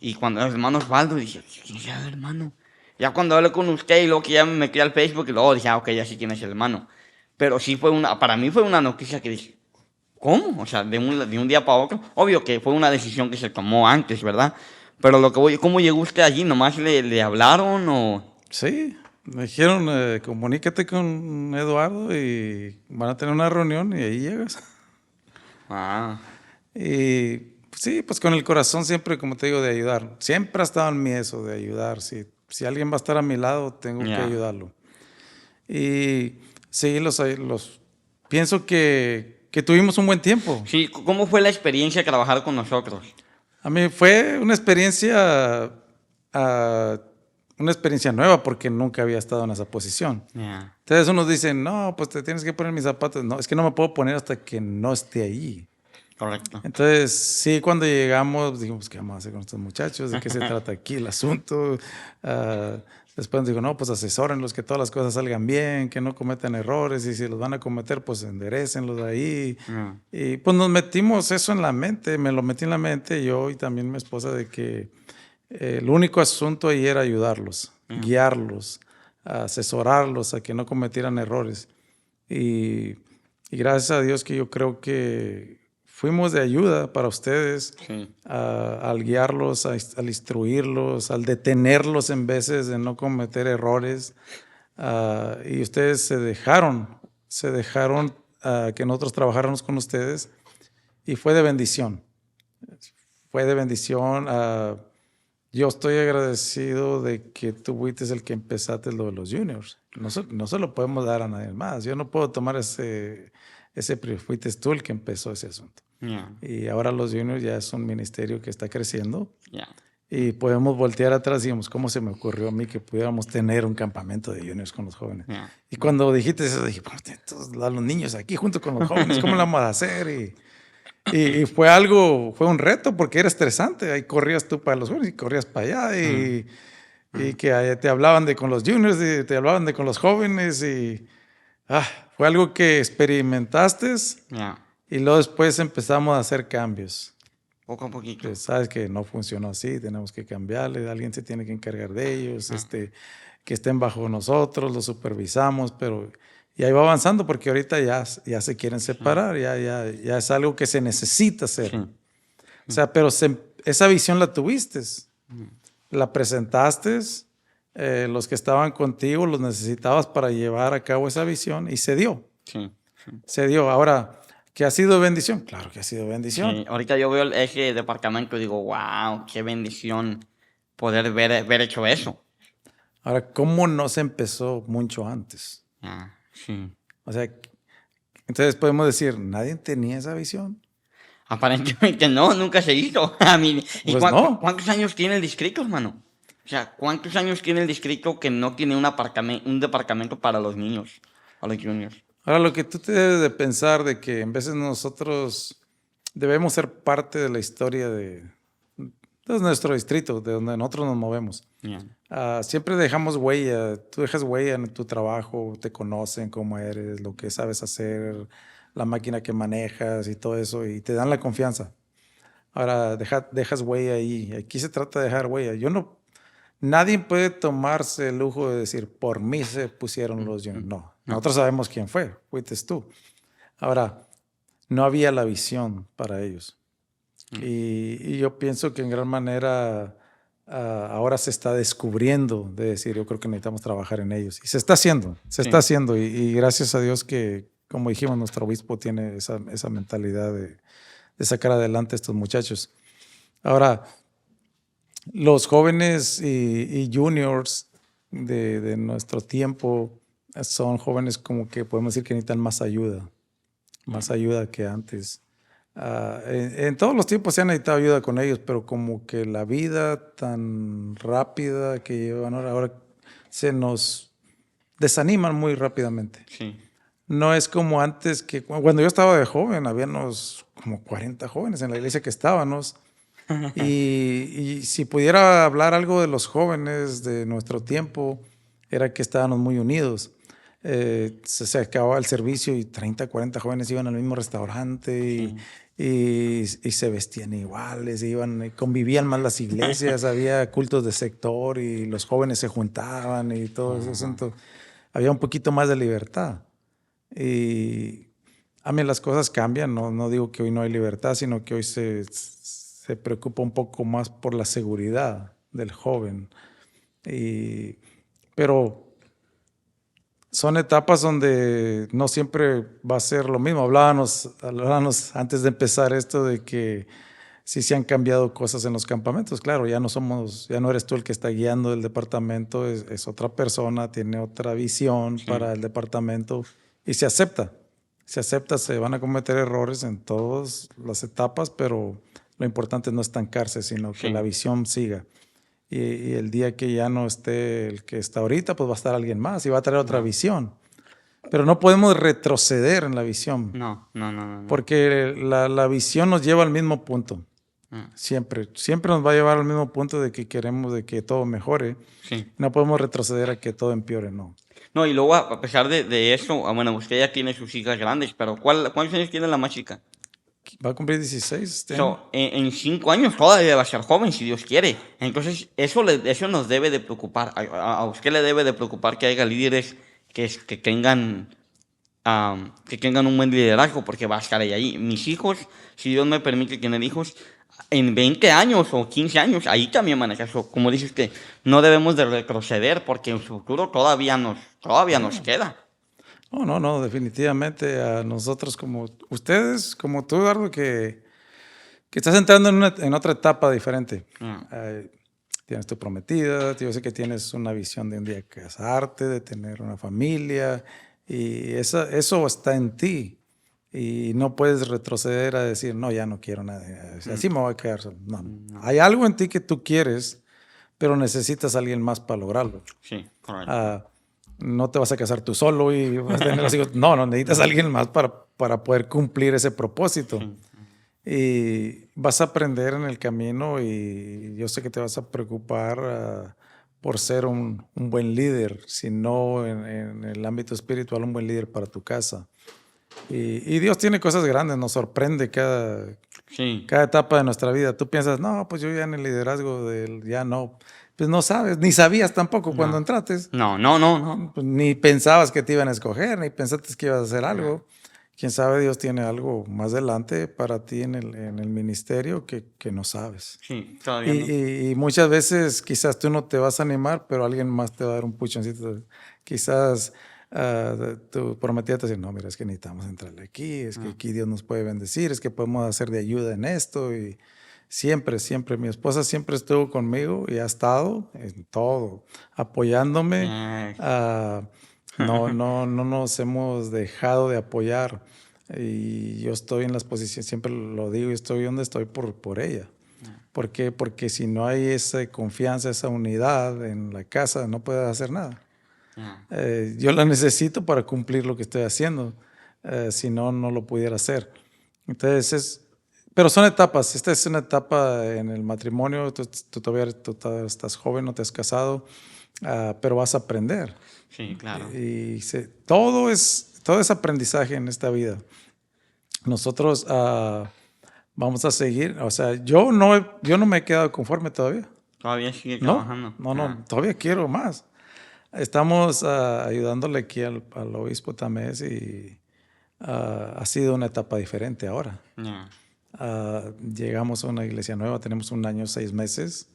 Y cuando el hermano Osvaldo, dije, ¿quién es el hermano? Ya cuando hablé con usted y luego que ya me metí al Facebook y luego dije, ok, ya sé quién es el hermano. Pero sí para mí fue una noticia que dije, ¿cómo? O sea, de un día para otro. Obvio que fue una decisión que se tomó antes, ¿verdad? Pero lo que voy, ¿cómo llegó usted allí? ¿Nomás le hablaron o...? Sí, me dijeron, comunícate con Eduardo y van a tener una reunión y ahí llegas. Ah, Y sí, pues con el corazón siempre, como te digo, de ayudar. Siempre ha estado en mí eso, de ayudar. Si alguien va a estar a mi lado, tengo que ya. ayudarlo. Y sí, pienso que tuvimos un buen tiempo. Sí, ¿cómo fue la experiencia de trabajar con nosotros? A mí fue ah, una experiencia nueva porque nunca había estado en esa posición. Ya. Entonces unos dicen, no, pues te tienes que poner mis zapatos. No, es que no me puedo poner hasta que no esté ahí. Correcto. Entonces, sí, cuando llegamos, dijimos, ¿qué vamos a hacer con estos muchachos? ¿De qué se trata aquí el asunto? Ah, después nos digo, no, pues asesórenlos, que todas las cosas salgan bien, que no cometan errores, y si los van a cometer, pues enderécenlos ahí. Ya. Y pues nos metimos eso en la mente, me lo metí en la mente yo y también mi esposa, de que el único asunto ahí era ayudarlos, Ya. guiarlos, asesorarlos a que no cometieran errores. Y, y gracias a Dios que yo creo que fuimos de ayuda para ustedes, Sí. al guiarlos, al instruirlos, al detenerlos en veces de no cometer errores. Y ustedes se dejaron que nosotros trabajáramos con ustedes y fue de bendición. Fue de bendición. Yo estoy agradecido de que tú fuiste el que empezaste lo de los juniors. No se lo podemos dar a nadie más. Yo no puedo tomar fuiste tú el que empezó ese asunto. Ya. Y ahora los juniors ya es un ministerio que está creciendo Ya. y podemos voltear atrás y digamos, ¿cómo se me ocurrió a mí que pudiéramos tener un campamento de juniors con los jóvenes? Ya. Y cuando dijiste eso, dije, pues, a los niños aquí junto con los jóvenes, ¿cómo lo vamos a hacer? Y fue un reto porque era estresante. Ahí corrías tú para los jóvenes y corrías para allá. Y que te hablaban de con los juniors y te hablaban de con los jóvenes. Y fue algo que experimentaste Ya. y luego después empezamos a hacer cambios. Poco a poquito. Pues, sabes que no funcionó así, tenemos que cambiarle, alguien se tiene que encargar de ellos, que estén bajo nosotros, los supervisamos, pero y ahí va avanzando porque ahorita ya se quieren separar, ya es algo que se necesita hacer. Sí. O sea, pero esa visión la tuviste, la presentaste, los que estaban contigo los necesitabas para llevar a cabo esa visión y se dio, Sí. se dio. Ahora, ¿que ha sido bendición? Claro que ha sido bendición. Sí, ahorita yo veo ese departamento y digo, wow, qué bendición poder ver hecho eso. Ahora, ¿cómo no se empezó mucho antes? Ya, sí. O sea, entonces podemos decir, nadie tenía esa visión. Aparentemente no, nunca se hizo. A mí, ¿y Pues no. cuántos años tiene el distrito, hermano? O sea, ¿cuántos años tiene el distrito que no tiene un departamento para los niños, a los juniors? Ahora, lo que tú te debes de pensar de que en veces nosotros debemos ser parte de la historia de nuestro distrito, de donde nosotros nos movemos. Ya. Siempre dejamos huella, tú dejas huella en tu trabajo, te conocen cómo eres, lo que sabes hacer, la máquina que manejas y todo eso, y te dan la confianza. Ahora dejas huella ahí. Aquí se trata de dejar huella. Nadie puede tomarse el lujo de decir, por mí se pusieron los juniors. No, nosotros sabemos quién fue, fuiste tú. Ahora, no había la visión para ellos. Y yo pienso que en gran manera ahora se está descubriendo de decir, yo creo que necesitamos trabajar en ellos. Y se está haciendo, Y gracias a Dios que, como dijimos, nuestro obispo tiene esa mentalidad de sacar adelante a estos muchachos. Ahora, los jóvenes y juniors de nuestro tiempo son jóvenes como que podemos decir que necesitan más ayuda que antes. En todos los tiempos se ha necesitado ayuda con ellos, pero como que la vida tan rápida que llevan ahora se nos desaniman muy rápidamente. Sí. No es como antes, que cuando yo estaba de joven, habíamos como 40 jóvenes en la iglesia que estábamos. Y si pudiera hablar algo de los jóvenes de nuestro tiempo, era que estábamos muy unidos. Se acababa el servicio y 30, 40 jóvenes iban al mismo restaurante y se vestían iguales, convivían más las iglesias, había cultos de sector y los jóvenes se juntaban y todo eso. Entonces, había un poquito más de libertad. Y a mí las cosas cambian, no digo que hoy no hay libertad, sino que hoy se preocupa un poco más por la seguridad del joven. Pero son etapas donde no siempre va a ser lo mismo. Hablábamos antes de empezar esto de que sí se han cambiado cosas en los campamentos. Claro, ya no eres tú el que está guiando el departamento, es otra persona, tiene otra visión para el departamento y se acepta. Se van a cometer errores en todas las etapas, pero lo importante es no estancarse, sino que la visión siga. Y el día que ya no esté el que está ahorita, pues va a estar alguien más y va a traer otra visión. Pero no podemos retroceder en la visión. No. Porque la visión nos lleva al mismo punto. Siempre nos va a llevar al mismo punto de que queremos de que todo mejore. Sí. No podemos retroceder a que todo empeore, no. No, y luego, a pesar de eso, bueno, usted ya tiene sus hijas grandes, pero ¿cuántos años tiene la más chica? Va a cumplir 16 este año. En 5 años todavía va a ser joven, si Dios quiere. Entonces, eso nos debe de preocupar. A usted le debe de preocupar que haya líderes que tengan un buen liderazgo, porque va a estar ahí. Mis hijos, si Dios me permite tener hijos, en 20 años o 15 años, ahí también van a ser. Como dice usted, no debemos de retroceder, porque en su futuro todavía nos queda. No, definitivamente a nosotros como ustedes, como tú, Eduardo, que estás entrando en otra etapa diferente. Tienes tu prometida, yo sé que tienes una visión de un día casarte, de tener una familia, y eso está en ti. Y no puedes retroceder a decir, no, ya no quiero nada, así me voy a quedar solo. No. Hay algo en ti que tú quieres, pero necesitas a alguien más para lograrlo. Sí, correcto. No te vas a casar tú solo y vas a tener los hijos. No, necesitas a alguien más para poder cumplir ese propósito. Y vas a aprender en el camino y yo sé que te vas a preocupar por ser un buen líder, si no en el ámbito espiritual, un buen líder para tu casa. Y Dios tiene cosas grandes, nos sorprende cada etapa de nuestra vida. Tú piensas, no, pues yo ya en el liderazgo ya no. Pues no sabes, ni sabías tampoco cuando entraste. No. Pues ni pensabas que te iban a escoger, ni pensaste que ibas a hacer algo. Quién sabe, Dios tiene algo más adelante para ti en el ministerio que no sabes. Sí, todavía no. Y muchas veces quizás tú no te vas a animar, pero alguien más te va a dar un puchoncito. Quizás tu prometida te dice, no, mira, es que necesitamos entrarle aquí, es que aquí Dios nos puede bendecir, es que podemos hacer de ayuda en esto. Y siempre, mi esposa siempre estuvo conmigo y ha estado en todo, apoyándome. No nos hemos dejado de apoyar y yo estoy en las posiciones, siempre lo digo, estoy donde estoy por ella. ¿Por qué? Porque si no hay esa confianza, esa unidad en la casa, no puedes hacer nada. Yo la necesito para cumplir lo que estoy haciendo, si no, no lo pudiera hacer. Entonces, pero son etapas. Esta es una etapa en el matrimonio, tú todavía estás joven, no te has casado, pero vas a aprender. Sí, claro. Y todo es aprendizaje en esta vida. Nosotros vamos a seguir. O sea, yo no me he quedado conforme todavía. Todavía sigue trabajando. No, todavía quiero más. Estamos ayudándole aquí al obispo Tamés y ha sido una etapa diferente ahora. Llegamos a una iglesia nueva, tenemos 1 año, 6 meses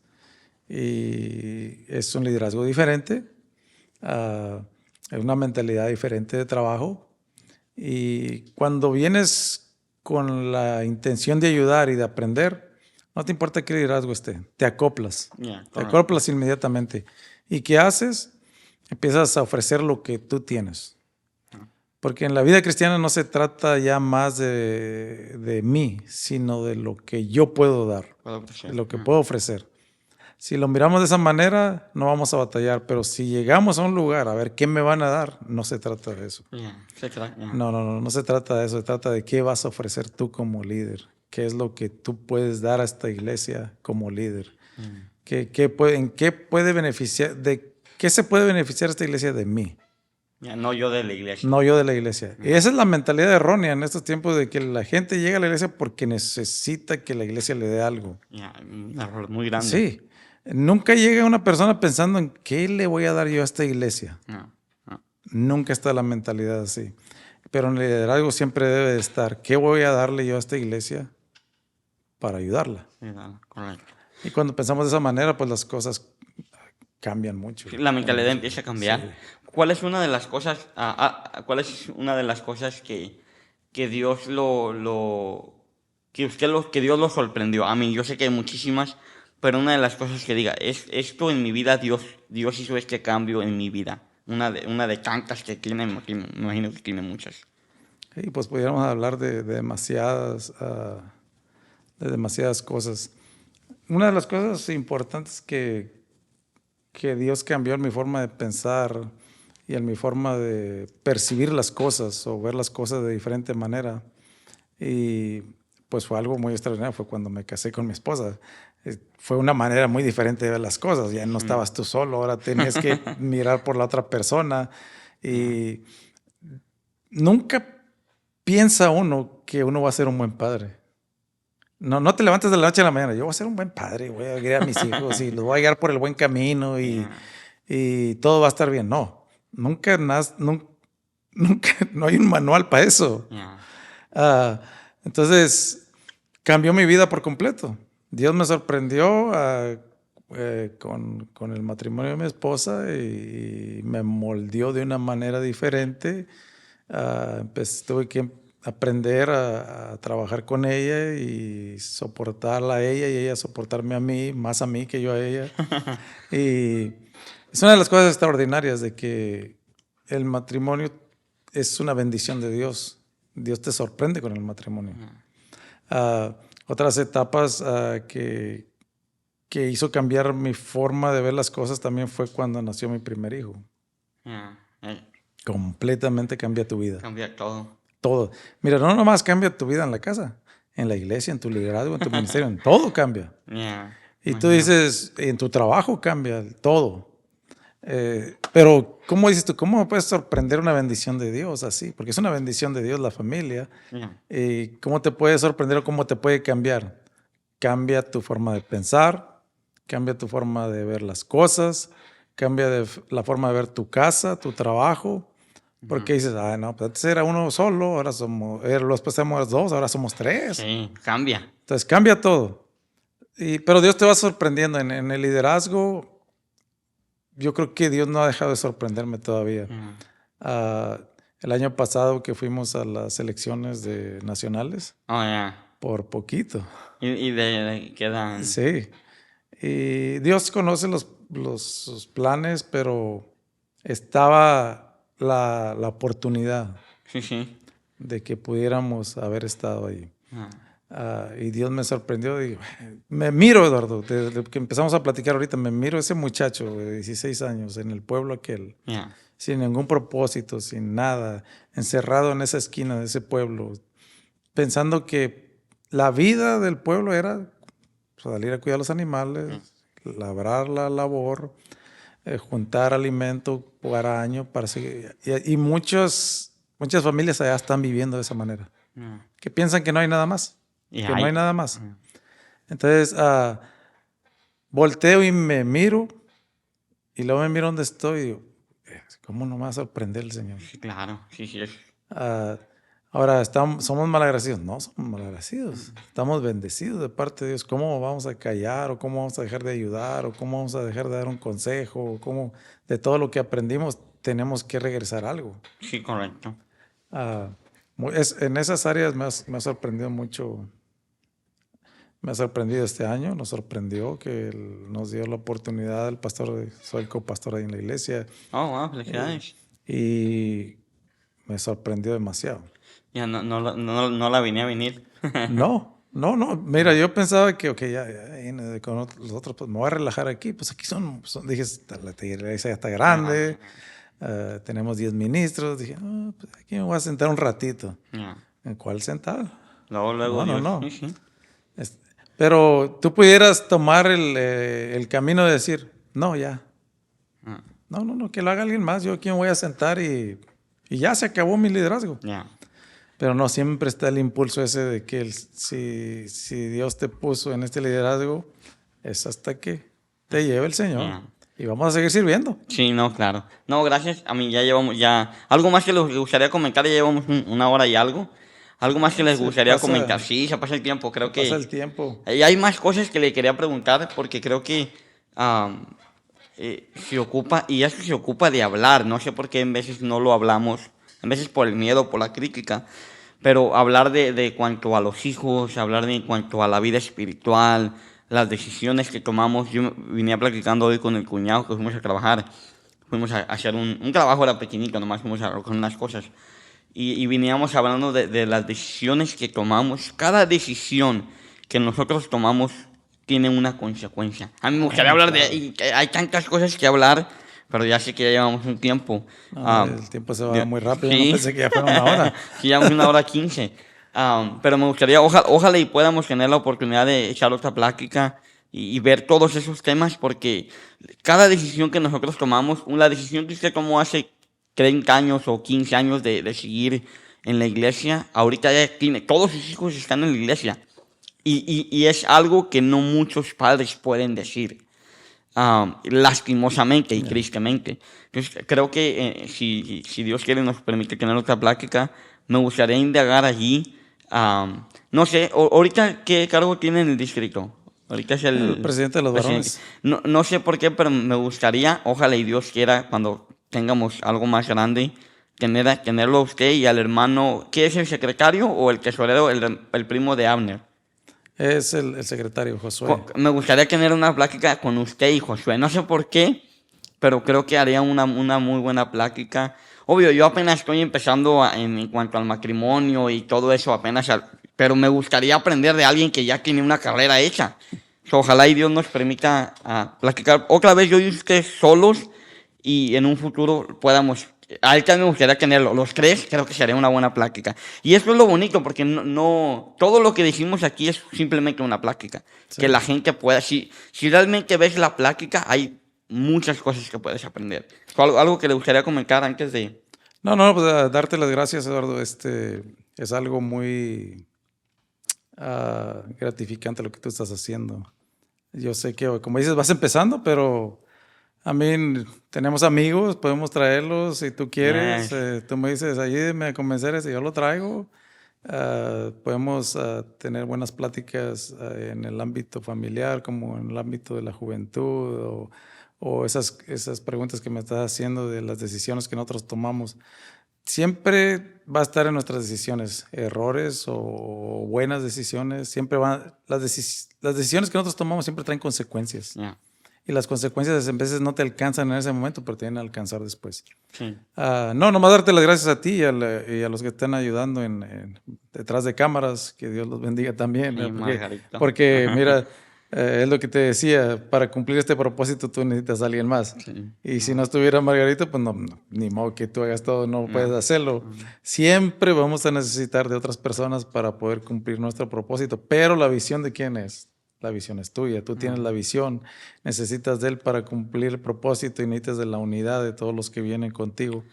y es un liderazgo diferente. Es una mentalidad diferente de trabajo y cuando vienes con la intención de ayudar y de aprender, no te importa qué liderazgo esté, te acoplas, te acoplas inmediatamente. ¿Y qué haces? Empiezas a ofrecer lo que tú tienes. Porque en la vida cristiana no se trata ya más de mí, sino de lo que yo puedo dar, Puedo de ofrecer. lo que puedo ofrecer. Si lo miramos de esa manera, no vamos a batallar, pero si llegamos a un lugar a ver qué me van a dar, no se trata de eso. No se trata de eso, se trata de qué vas a ofrecer tú como líder, qué es lo que tú puedes dar a esta iglesia como líder, en qué puede beneficiar, de qué se puede beneficiar esta iglesia de mí. No yo de la iglesia. No yo de la iglesia. Y esa es la mentalidad errónea en estos tiempos de que la gente llega a la iglesia porque necesita que la iglesia le dé algo. Un error muy grande. Sí. Nunca llega una persona pensando en qué le voy a dar yo a esta iglesia. No. Nunca está la mentalidad así. Pero en el liderazgo siempre debe de estar, ¿qué voy a darle yo a esta iglesia para ayudarla? Correcto. Y cuando pensamos de esa manera, pues las cosas cambian mucho. La mentalidad empieza a cambiar. Sí. ¿Cuál es una de las cosas, cuál es una de las cosas que Dios que Dios lo sorprendió? A mí, yo sé que hay muchísimas, pero una de las cosas que diga, esto en mi vida, Dios hizo este cambio en mi vida. Una de tantas que tiene, me imagino que tiene muchas. Sí, pues pudiéramos hablar de demasiadas cosas. Una de las cosas importantes que Dios cambió en mi forma de pensar y en mi forma de percibir las cosas o ver las cosas de diferente manera. Y pues fue algo muy extraordinario, fue cuando me casé con mi esposa. Fue una manera muy diferente de ver las cosas. Ya no estabas tú solo, ahora tenías que mirar por la otra persona. Y nunca piensa uno que uno va a ser un buen padre. No te levantes de la noche a la mañana. Yo voy a ser un buen padre, voy a guiar a mis hijos y los voy a guiar por el buen camino y todo va a estar bien. No, nunca, no hay un manual para eso. Entonces, cambió mi vida por completo. Dios me sorprendió con el matrimonio de mi esposa y me moldeó de una manera diferente. Tuve que aprender a trabajar con ella y soportarla a ella y ella soportarme a mí, más a mí que yo a ella. Y es una de las cosas extraordinarias de que el matrimonio es una bendición de Dios. Dios te sorprende con el matrimonio. Otras etapas que hizo cambiar mi forma de ver las cosas también fue cuando nació mi primer hijo. Completamente cambia tu vida. Cambia todo. Todo. Mira, no nomás cambia tu vida en la casa, en la iglesia, en tu liderazgo, en tu ministerio, en todo cambia. Y tú dices, en tu trabajo cambia todo. Pero, ¿cómo dices tú? ¿Cómo me puedes sorprender una bendición de Dios así? Porque es una bendición de Dios la familia. ¿Y cómo te puede sorprender o cómo te puede cambiar? Cambia tu forma de pensar, cambia tu forma de ver las cosas, cambia la forma de ver tu casa, tu trabajo. Porque dices, no, pues antes era uno solo, ahora después somos dos, ahora somos tres. Sí, cambia. Entonces cambia todo. Pero Dios te va sorprendiendo en el liderazgo. Yo creo que Dios no ha dejado de sorprenderme todavía. El año pasado que fuimos a las elecciones nacionales, por poquito. ¿Y de quedan? Sí. Y Dios conoce los planes, pero estaba la oportunidad de que pudiéramos haber estado ahí. Y Dios me sorprendió. Y me miro, Eduardo, desde que empezamos a platicar ahorita, me miro ese muchacho de 16 años en el pueblo aquel, sin ningún propósito, sin nada, encerrado en esa esquina de ese pueblo, pensando que la vida del pueblo era salir a cuidar a los animales, labrar la labor, juntar alimento por año para seguir. Y muchas familias allá están viviendo de esa manera, que piensan que no hay nada más. No hay nada más. Entonces, volteo y me miro, y luego me miro donde estoy y digo, ¿cómo no me va a sorprender el Señor? Sí, claro, sí. Ahora, ¿somos malagradecidos? No somos malagradecidos. Estamos bendecidos de parte de Dios. ¿Cómo vamos a callar? ¿O cómo vamos a dejar de ayudar? ¿O cómo vamos a dejar de dar un consejo? ¿O cómo de todo lo que aprendimos tenemos que regresar algo? Sí, correcto. En esas áreas me ha sorprendido mucho. Me ha sorprendido este año. Nos sorprendió que nos dio la oportunidad soy copastor ahí en la iglesia. Wow, felicidades. Y me sorprendió demasiado. Ya no la venía a venir. No, mira, yo pensaba que, ok, ya vine con los otros, pues me voy a relajar aquí, pues aquí dije, la iglesia ya está grande, tenemos 10 ministros, dije, pues aquí me voy a sentar un ratito. ¿En cuál sentado? Luego, No, Dios. no. Sí. Pero tú pudieras tomar el camino de decir, no, ya. No, que lo haga alguien más. Yo aquí me voy a sentar y ya se acabó mi liderazgo. Pero no, siempre está el impulso ese de que si Dios te puso en este liderazgo, es hasta que te lleve el Señor. Y vamos a seguir sirviendo. Sí, no, claro. No, gracias. A mí ya llevamos algo más que les gustaría comentar, ya llevamos una hora y algo. Algo más que les gustaría comentar. Sí, se pasa el tiempo. Creo que pasa el tiempo. Y hay más cosas que le quería preguntar porque creo que se ocupa, y eso se ocupa de hablar. No sé por qué en veces no lo hablamos, en veces por el miedo, por la crítica, pero hablar de cuanto a los hijos, hablar de cuanto a la vida espiritual, las decisiones que tomamos. Yo vine platicando hoy con el cuñado que fuimos a trabajar, fuimos a hacer un trabajo, era pequeñito, nomás fuimos a con unas cosas. Y veníamos hablando de las decisiones que tomamos. Cada decisión que nosotros tomamos tiene una consecuencia. A mí me gustaría hablar hay tantas cosas que hablar, pero ya sé que ya llevamos un tiempo. El tiempo se va muy rápido, sí. No pensé que ya fuera una hora. Sí, llevamos 1:15. Pero me gustaría, ojalá y podamos tener la oportunidad de echar otra plática y ver todos esos temas, porque cada decisión que nosotros tomamos, una decisión que usted tomó hace 30 años o 15 años de seguir en la iglesia, ahorita ya todos sus hijos están en la iglesia. Y es algo que no muchos padres pueden decir, lastimosamente y tristemente. Entonces, creo que si Dios quiere nos permite tener otra plática, me gustaría indagar allí. No sé, ahorita, ¿qué cargo tiene en el distrito? Ahorita es el presidente de los varones. No sé por qué, pero me gustaría, ojalá y Dios quiera, cuando tengamos algo más grande, tenerlo a usted y al hermano. ¿Qué es el secretario o el tesorero, el primo de Abner? Es el secretario, Josué. Me gustaría tener una plática con usted y Josué. No sé por qué, pero creo que haría una muy buena plática. Obvio, yo apenas estoy empezando en cuanto al matrimonio y todo eso, pero me gustaría aprender de alguien que ya tiene una carrera hecha. Ojalá y Dios nos permita platicar otra vez yo y usted solos, y en un futuro podamos. Ahorita me gustaría tenerlo. Los tres creo que sería una buena plática. Y eso es lo bonito, porque no todo lo que decimos aquí es simplemente una plática. Sí. Que la gente pueda, si realmente ves la plática, hay muchas cosas que puedes aprender. ¿Algo que le gustaría comentar antes de...? No, pues darte las gracias, Eduardo. Es algo muy gratificante lo que tú estás haciendo. Yo sé que, como dices, vas empezando, pero... tenemos amigos, podemos traerlos si tú quieres. Tú me dices, ayúdame a convencer y yo lo traigo. Podemos tener buenas pláticas en el ámbito familiar, como en el ámbito de la juventud, o esas preguntas que me estás haciendo de las decisiones que nosotros tomamos. Siempre va a estar en nuestras decisiones, errores o buenas decisiones. Siempre las decisiones que nosotros tomamos siempre traen consecuencias. Y las consecuencias a veces no te alcanzan en ese momento, pero te vienen a alcanzar después. Sí. Nomás darte las gracias a ti y a los que están ayudando detrás de cámaras. Que Dios los bendiga también. Sí, porque mira, es lo que te decía, para cumplir este propósito tú necesitas a alguien más. Sí. Y si no estuviera Margarito, pues no, ni modo que tú hagas todo, no puedes hacerlo. Siempre vamos a necesitar de otras personas para poder cumplir nuestro propósito. Pero la visión de quién es. La visión es tuya, tú tienes la visión, necesitas de él para cumplir el propósito y necesitas de la unidad de todos los que vienen contigo.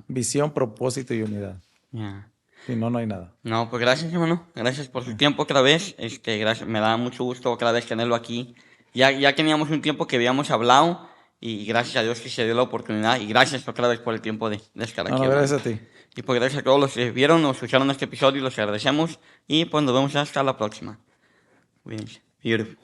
Visión, propósito y unidad. Si no, no hay nada. No, pues gracias, hermano. Gracias por su tiempo otra vez. Gracias, me da mucho gusto otra vez tenerlo aquí. Ya teníamos un tiempo que habíamos hablado y gracias a Dios que se dio la oportunidad y gracias otra vez por el tiempo de estar aquí. Gracias a ti. Y pues gracias a todos los que vieron o escucharon este episodio, los agradecemos y pues nos vemos hasta la próxima. Bien. Beautiful.